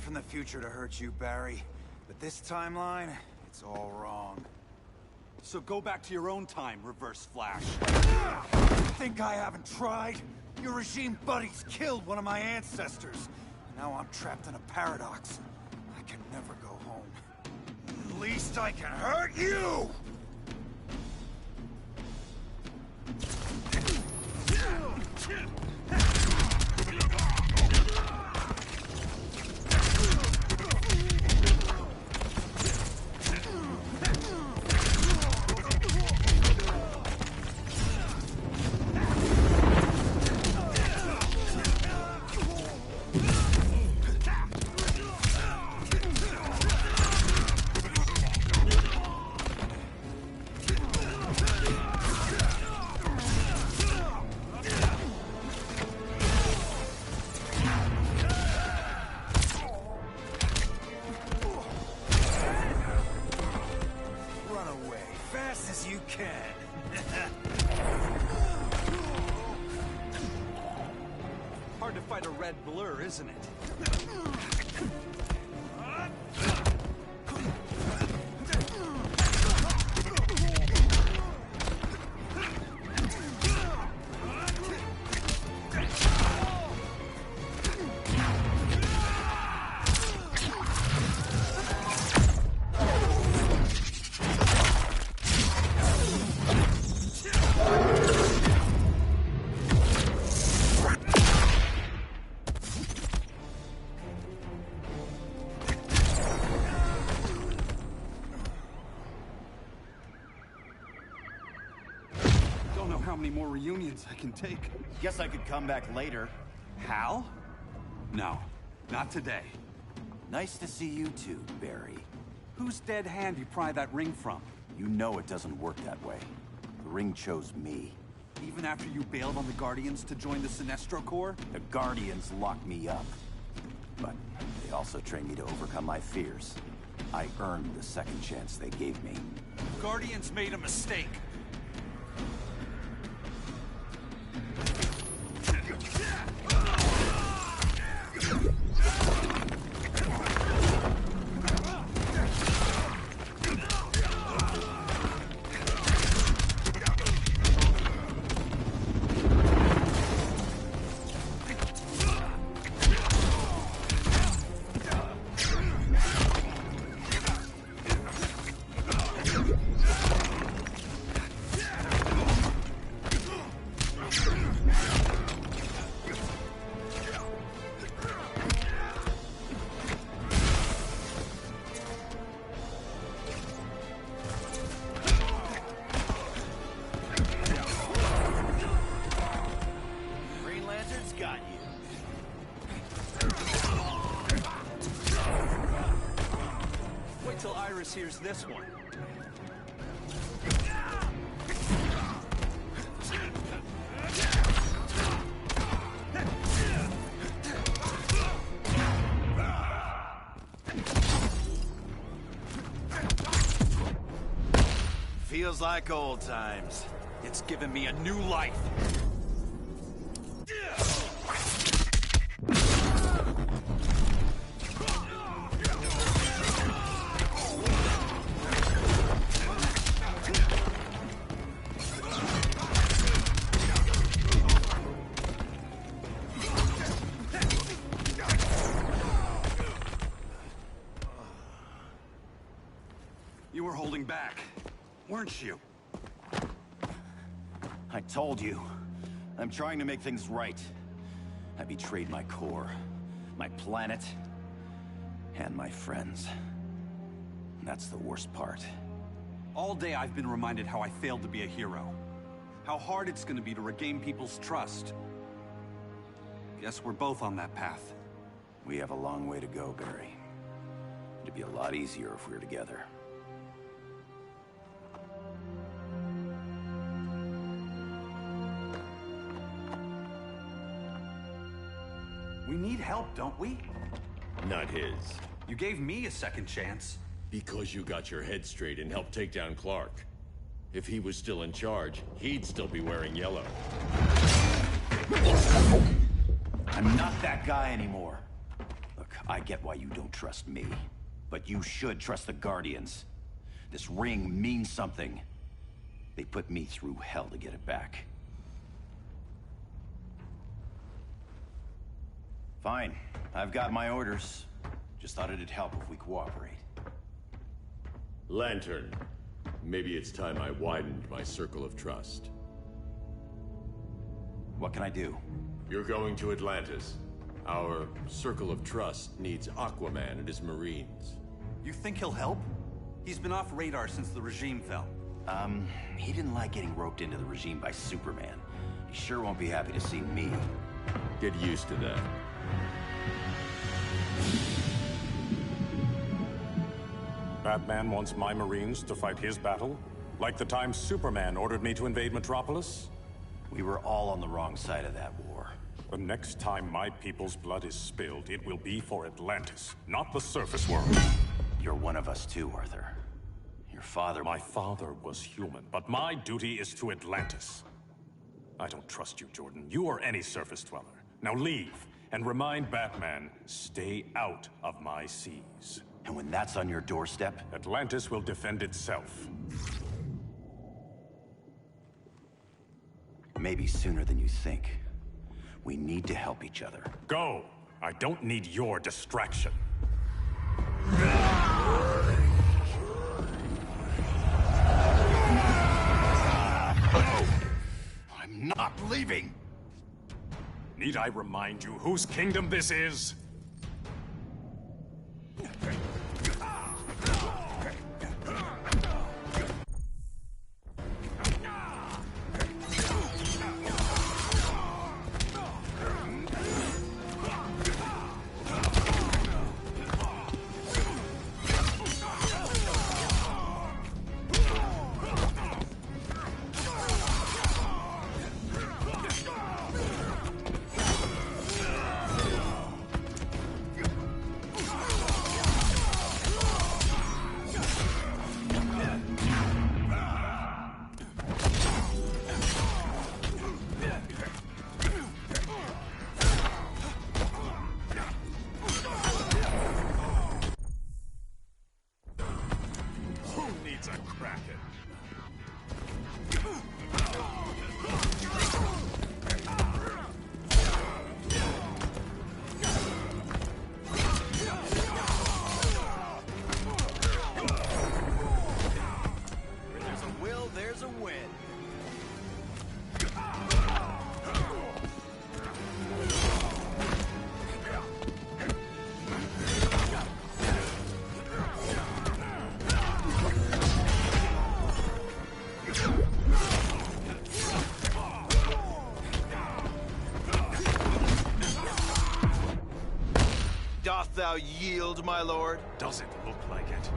From the future to hurt you, Barry. But this timeline, it's all wrong. So go back to your own time, Reverse Flash. Think I haven't tried? Your regime buddies killed one of my ancestors. Now I'm trapped in a paradox. I can never go home. At least I can hurt you! Hard to fight a red blur, isn't it? How many more reunions I can take. Guess I could come back later. Hal? No, not today. Nice to see you too, Barry. Whose dead hand you pry that ring from? You know it doesn't work that way. The ring chose me. Even after you bailed on the Guardians to join the Sinestro Corps? The Guardians locked me up. But they also trained me to overcome my fears. I earned the second chance they gave me. Guardians made a mistake. Here's this one. Feels like old times. It's given me a new life. You were holding back, weren't you? I told you. I'm trying to make things right. I betrayed my core, my planet, and my friends. That's the worst part. All day I've been reminded how I failed to be a hero. How hard it's gonna be to regain people's trust. Guess we're both on that path. We have a long way to go, Barry. It'd be a lot easier if we were together. We need help, don't we? Not his. You gave me a second chance. Because you got your head straight and helped take down Clark. If he was still in charge, he'd still be wearing yellow. I'm not that guy anymore. Look, I get why you don't trust me. But you should trust the Guardians. This ring means something. They put me through hell to get it back. Fine. I've got my orders. Just thought it'd help if we cooperate. Lantern. Maybe it's time I widened my circle of trust. What can I do? You're going to Atlantis. Our circle of trust needs Aquaman and his Marines. You think he'll help? He's been off radar since the regime fell. He didn't like getting roped into the regime by Superman. He sure won't be happy to see me. Get used to that. Batman wants my Marines to fight his battle? Like the time Superman ordered me to invade Metropolis? We were all on the wrong side of that war. The next time my people's blood is spilled, it will be for Atlantis, not the surface world. You're one of us too, Arthur. Your father... My father was human, but my duty is to Atlantis. I don't trust you, Jordan. You or any surface dweller. Now leave, and remind Batman, stay out of my seas. And when that's on your doorstep... Atlantis will defend itself. Maybe sooner than you think. We need to help each other. Go! I don't need your distraction. I'm not leaving! Need I remind you whose kingdom this is? Doth thou yield, my lord? Does it look like it?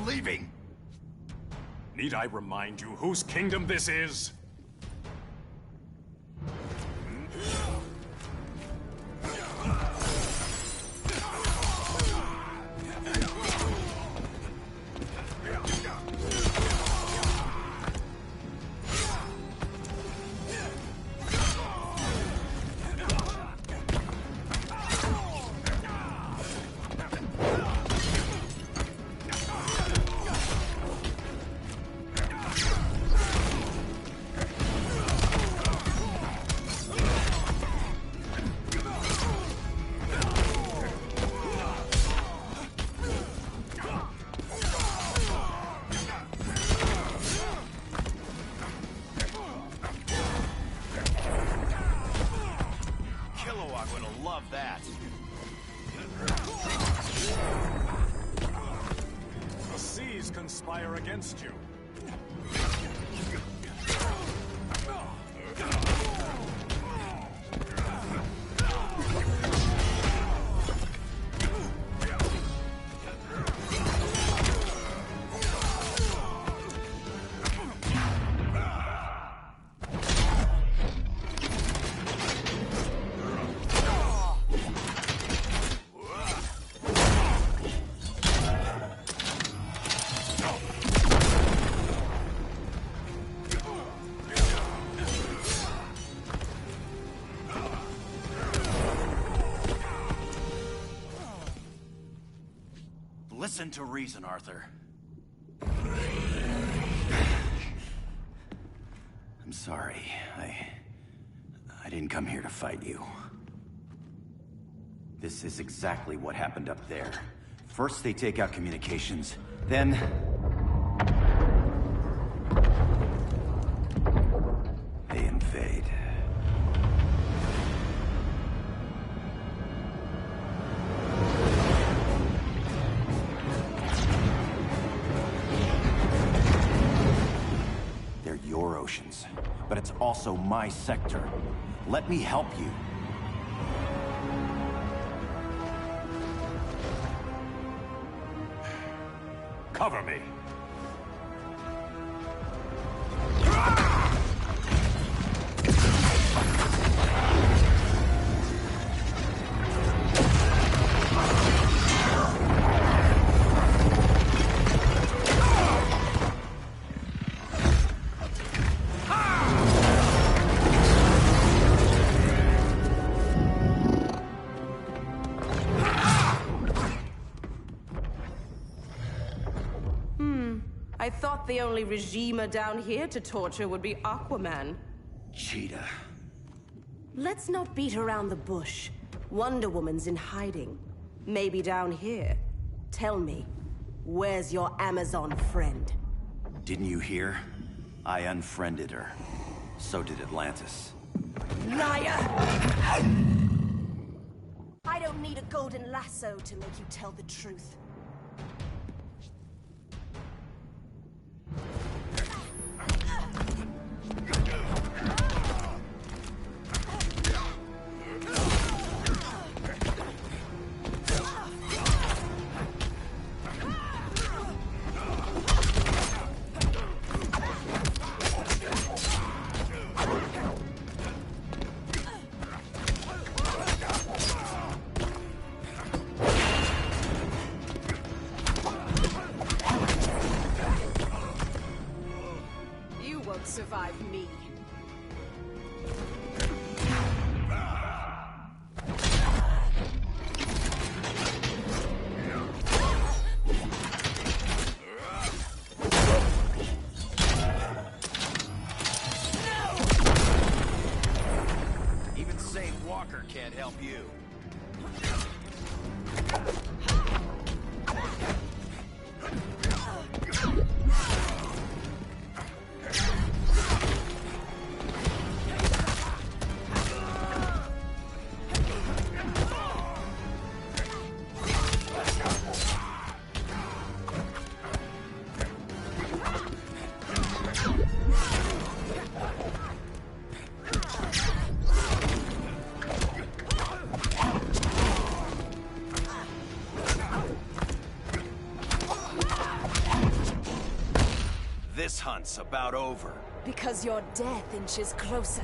leaving! Need I remind you whose kingdom this is? The seas conspire against you. Listen to reason, Arthur. I'm sorry. I didn't come here to fight you. This is exactly what happened up there. First they take out communications, then... they invade. They're your oceans, but it's also my sector. Let me help you. Cover me. I thought the only regimer down here to torture would be Aquaman. Cheetah. Let's not beat around the bush. Wonder Woman's in hiding. Maybe down here. Tell me, where's your Amazon friend? Didn't you hear? I unfriended her. So did Atlantis. Liar! I don't need a golden lasso to make you tell the truth. Survive me. Even Saint Walker can't help you. hunt's about over. Because your death inches closer.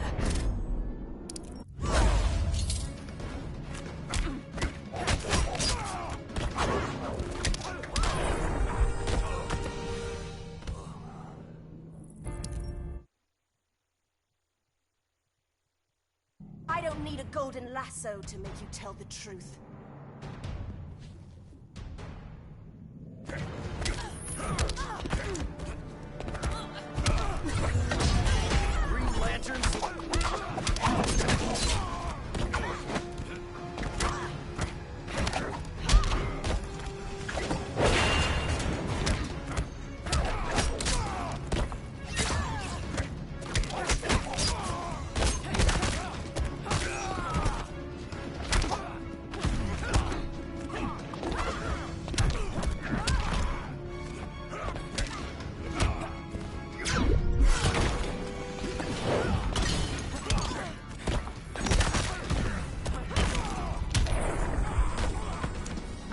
I don't need a golden lasso to make you tell the truth. Green Lanterns?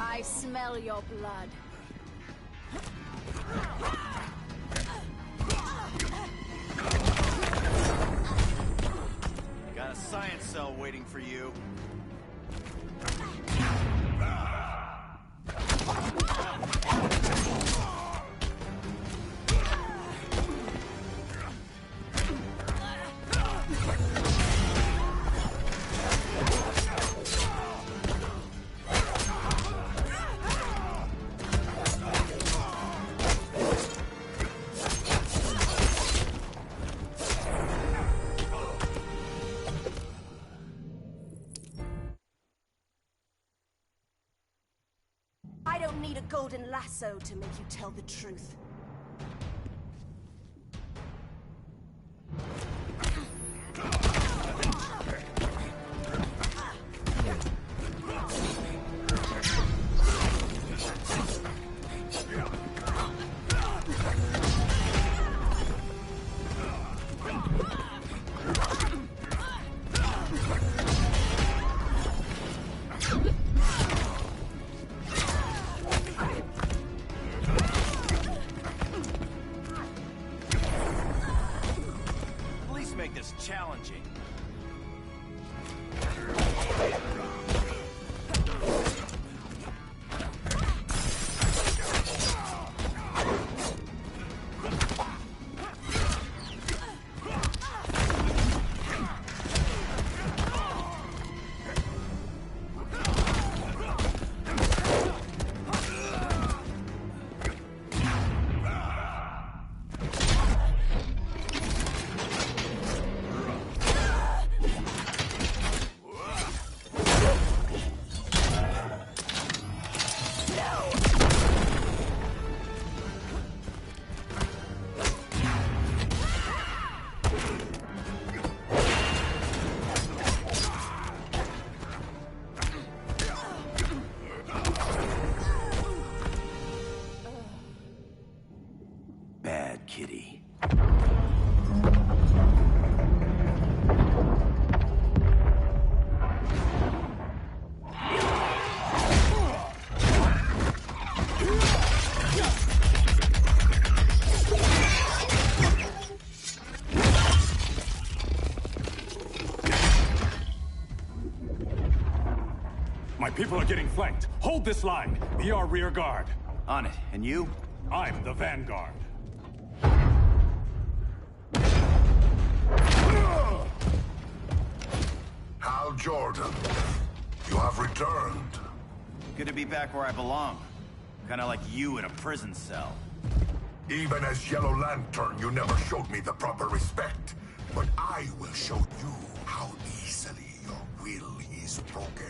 I smell your blood. Got a science cell waiting for you. I don't need a golden lasso to make you tell the truth. Please make this challenging. Bad kitty. My people are getting flanked. Hold this line. Be our rear guard. On it. And you? I'm the vanguard. Hal Jordan, you have returned. Good to be back where I belong. Kinda like you in a prison cell. Even as Yellow Lantern, you never showed me the proper respect. But I will show you how easily your will is broken.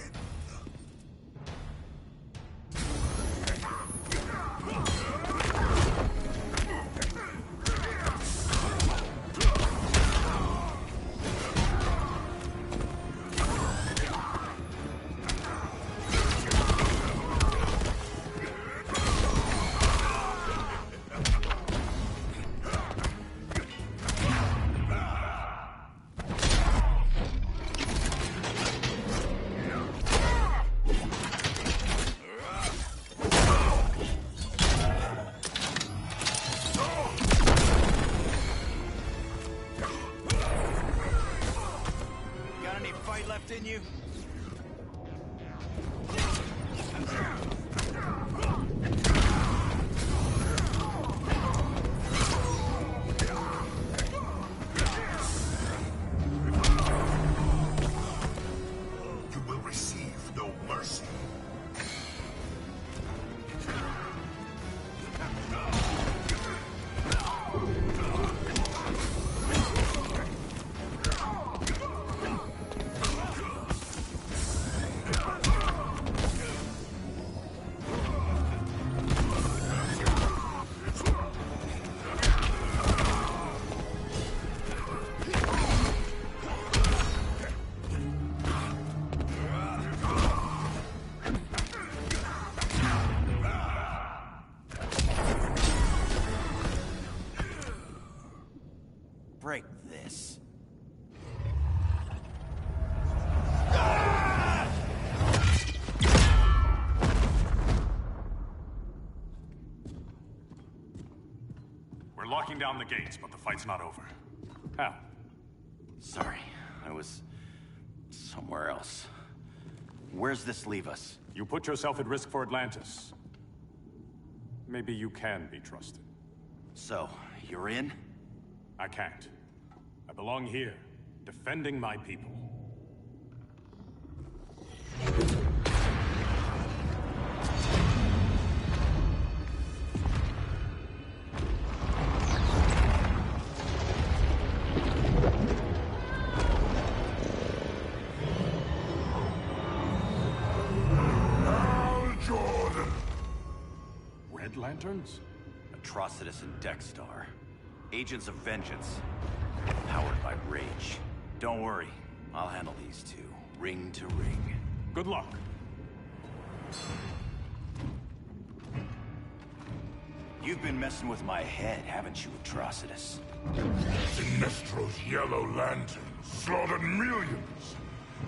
fight left in you? You will receive no mercy. Break this. We're locking down the gates, but the fight's not over. How? Sorry, I was somewhere else. Where's this leave us? You put yourself at risk for Atlantis. Maybe you can be trusted. So, you're in? I can't. I belong here, defending my people. Red Lanterns? Atrocitus and Dexstar. Agents of Vengeance. Powered by rage. Don't worry, I'll handle these two, ring to ring. Good luck. You've been messing with my head, haven't you, Atrocitus? Sinestro's Yellow Lanterns slaughtered millions,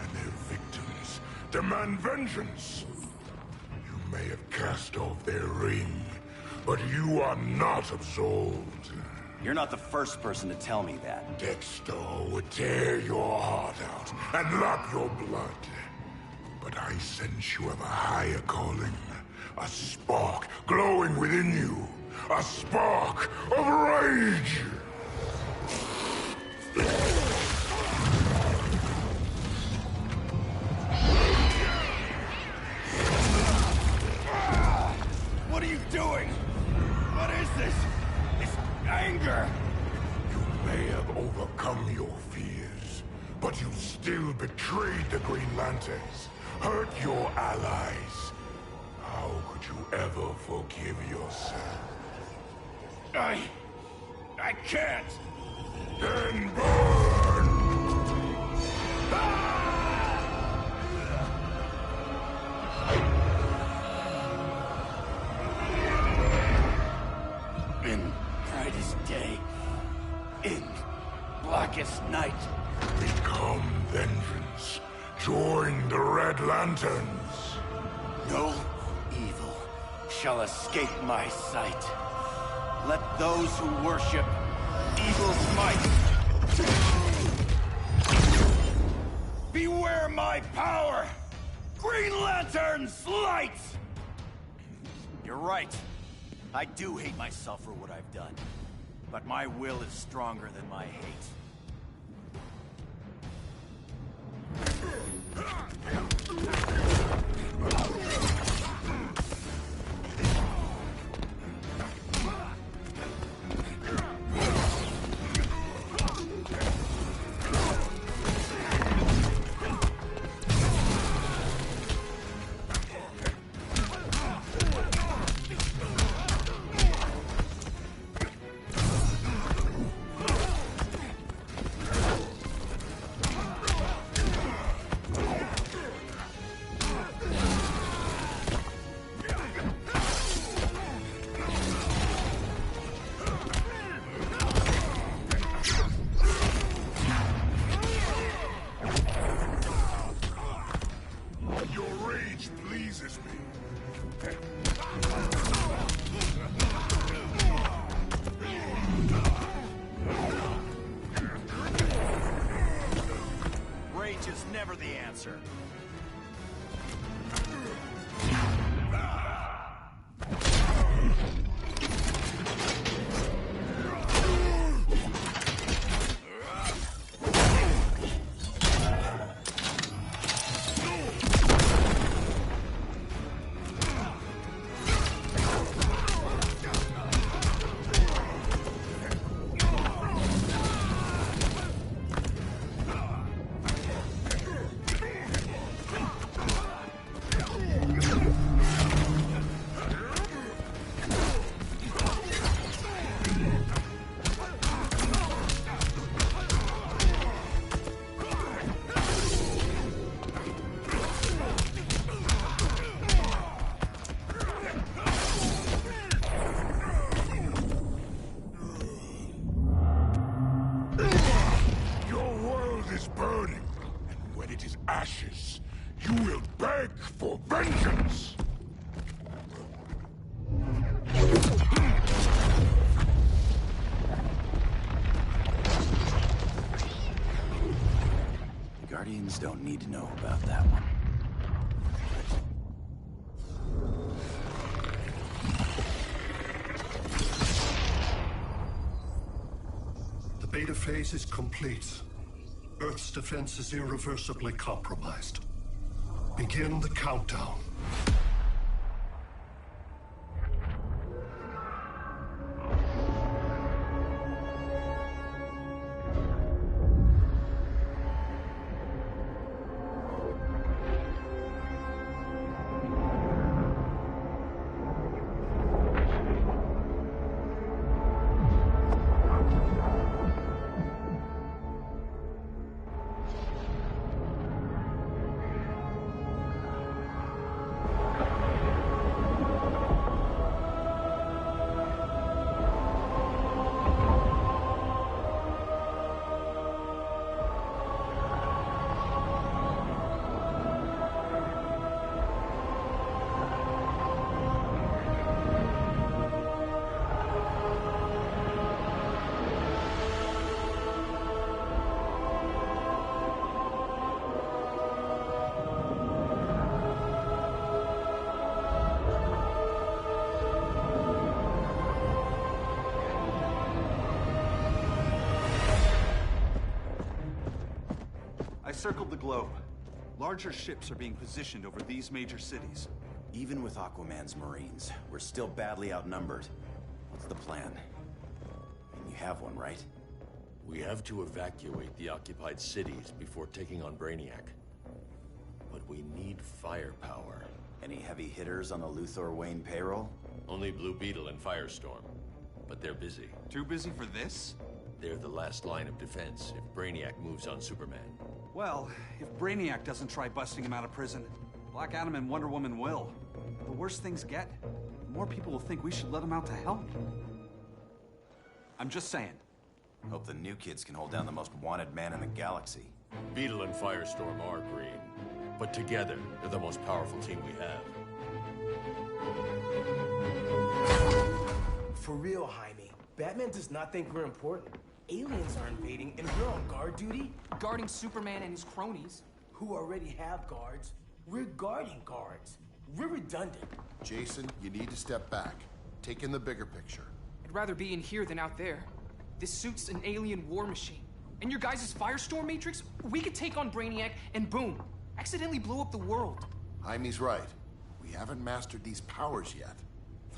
and their victims demand vengeance. You may have cast off their ring, but you are not absolved. You're not the first person to tell me that. Dexter would tear your heart out and lap your blood. But I sense you have a higher calling. A spark glowing within you. A spark of rage! What are you doing? What is this? This anger! You may have overcome your fears, but you still betrayed the Green Lanterns, hurt your allies. How could you ever forgive yourself? I can't! Then burn! In brightest day, in blackest night. Become vengeance. Join the Red Lanterns. No evil shall escape my sight. Let those who worship evil's might beware my power! Green Lantern's light! You're right. I do hate myself for what I've done. But my will is stronger than my hate. the answer. Ashes, you will beg for vengeance! The Guardians don't need to know about that one. The beta phase is complete. Earth's defense is irreversibly compromised. Begin the countdown. I circled the globe. Larger ships are being positioned over these major cities. Even with Aquaman's Marines, we're still badly outnumbered. What's the plan? And you have one, right? We have to evacuate the occupied cities before taking on Brainiac. But we need firepower. Any heavy hitters on the Luthor Wayne payroll? Only Blue Beetle and Firestorm. But they're busy. Too busy for this? They're the last line of defense if Brainiac moves on Superman. Well, if Brainiac doesn't try busting him out of prison, Black Adam and Wonder Woman will. The worse things get, the more people will think we should let him out to help. I'm just saying. Hope the new kids can hold down the most wanted man in the galaxy. Beetle and Firestorm are green, but together, they're the most powerful team we have. For real, Jaime, Batman does not think we're important. Aliens are invading, and we're on guard duty? Guarding Superman and his cronies. Who already have guards. We're guarding guards. We're redundant. Jason, you need to step back. Take in the bigger picture. I'd rather be in here than out there. This suit's an alien war machine. And your guys' Firestorm Matrix, we could take on Brainiac and boom, accidentally blow up the world. Jaime's right. We haven't mastered these powers yet.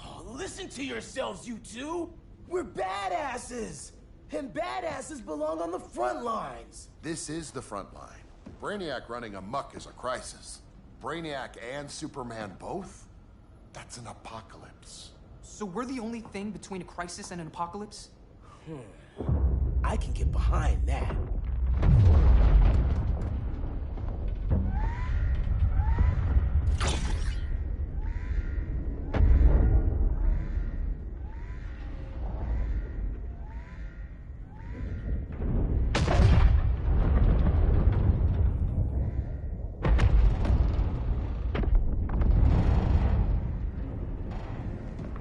Oh, listen to yourselves, you two! We're badasses! And badasses belong on the front lines! This is the front line. Brainiac running amok is a crisis. Brainiac and Superman both? That's an apocalypse. So we're the only thing between a crisis and an apocalypse? I can get behind that.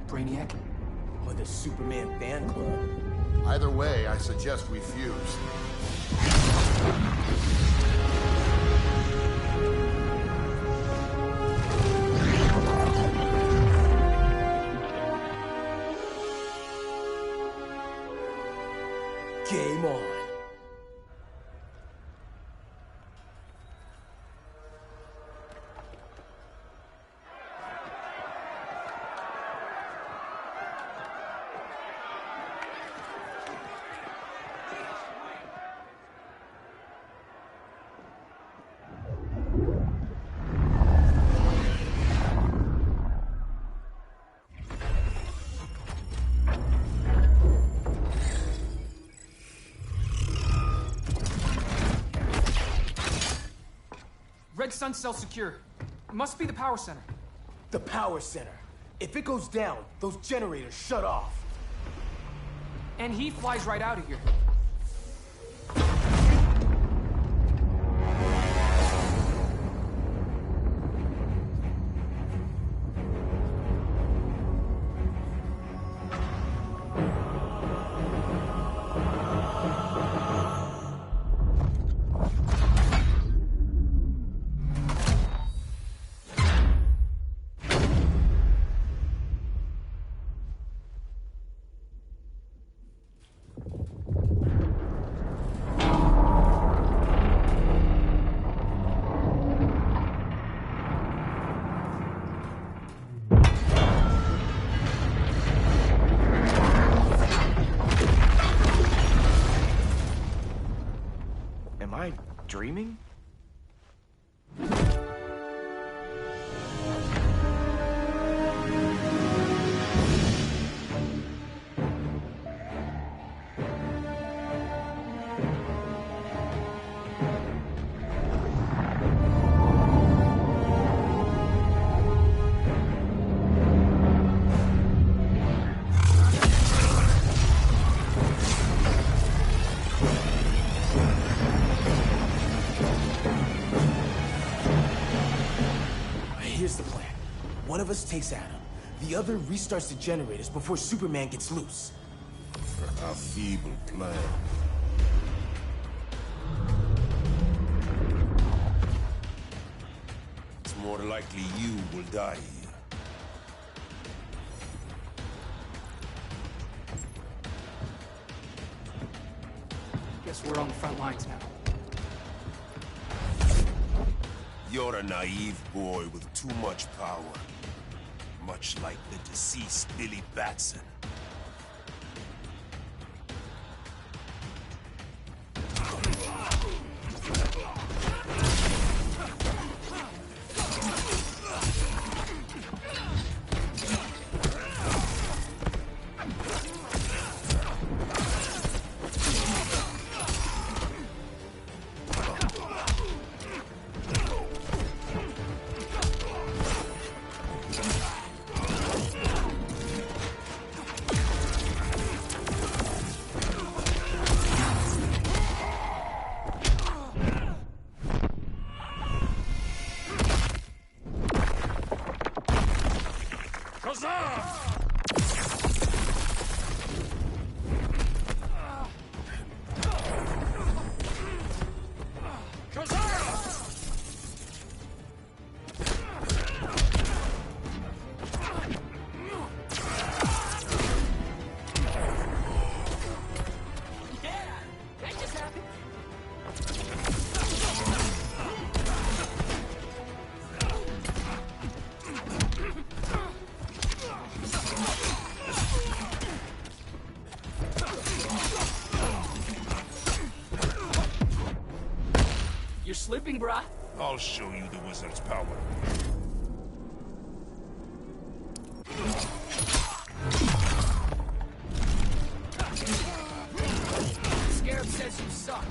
Brainiac? Or the Superman fan club? Either way, I suggest we fuse. Game on. Red Sun cell secure. Must be the power center. The power center. If it goes down, those generators shut off. And he flies right out of here. Am I dreaming? Here's the plan. One of us takes Adam. The other restarts the generators before Superman gets loose. A feeble plan. It's more likely you will die here. Guess we're on the front lines now. You're a naive boy with too much power. Much like the deceased Billy Batson. You're slipping, brah. I'll show you the wizard's power. Scarab says you suck.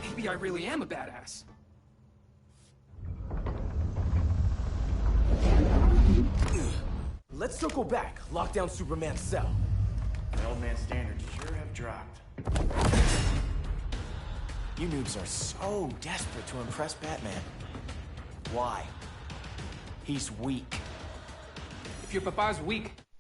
Maybe I really am a badass. Let's circle back, lock down Superman's cell. The old man's standards sure have dropped. You noobs are so desperate to impress Batman. Why? He's weak. If your papa's weak,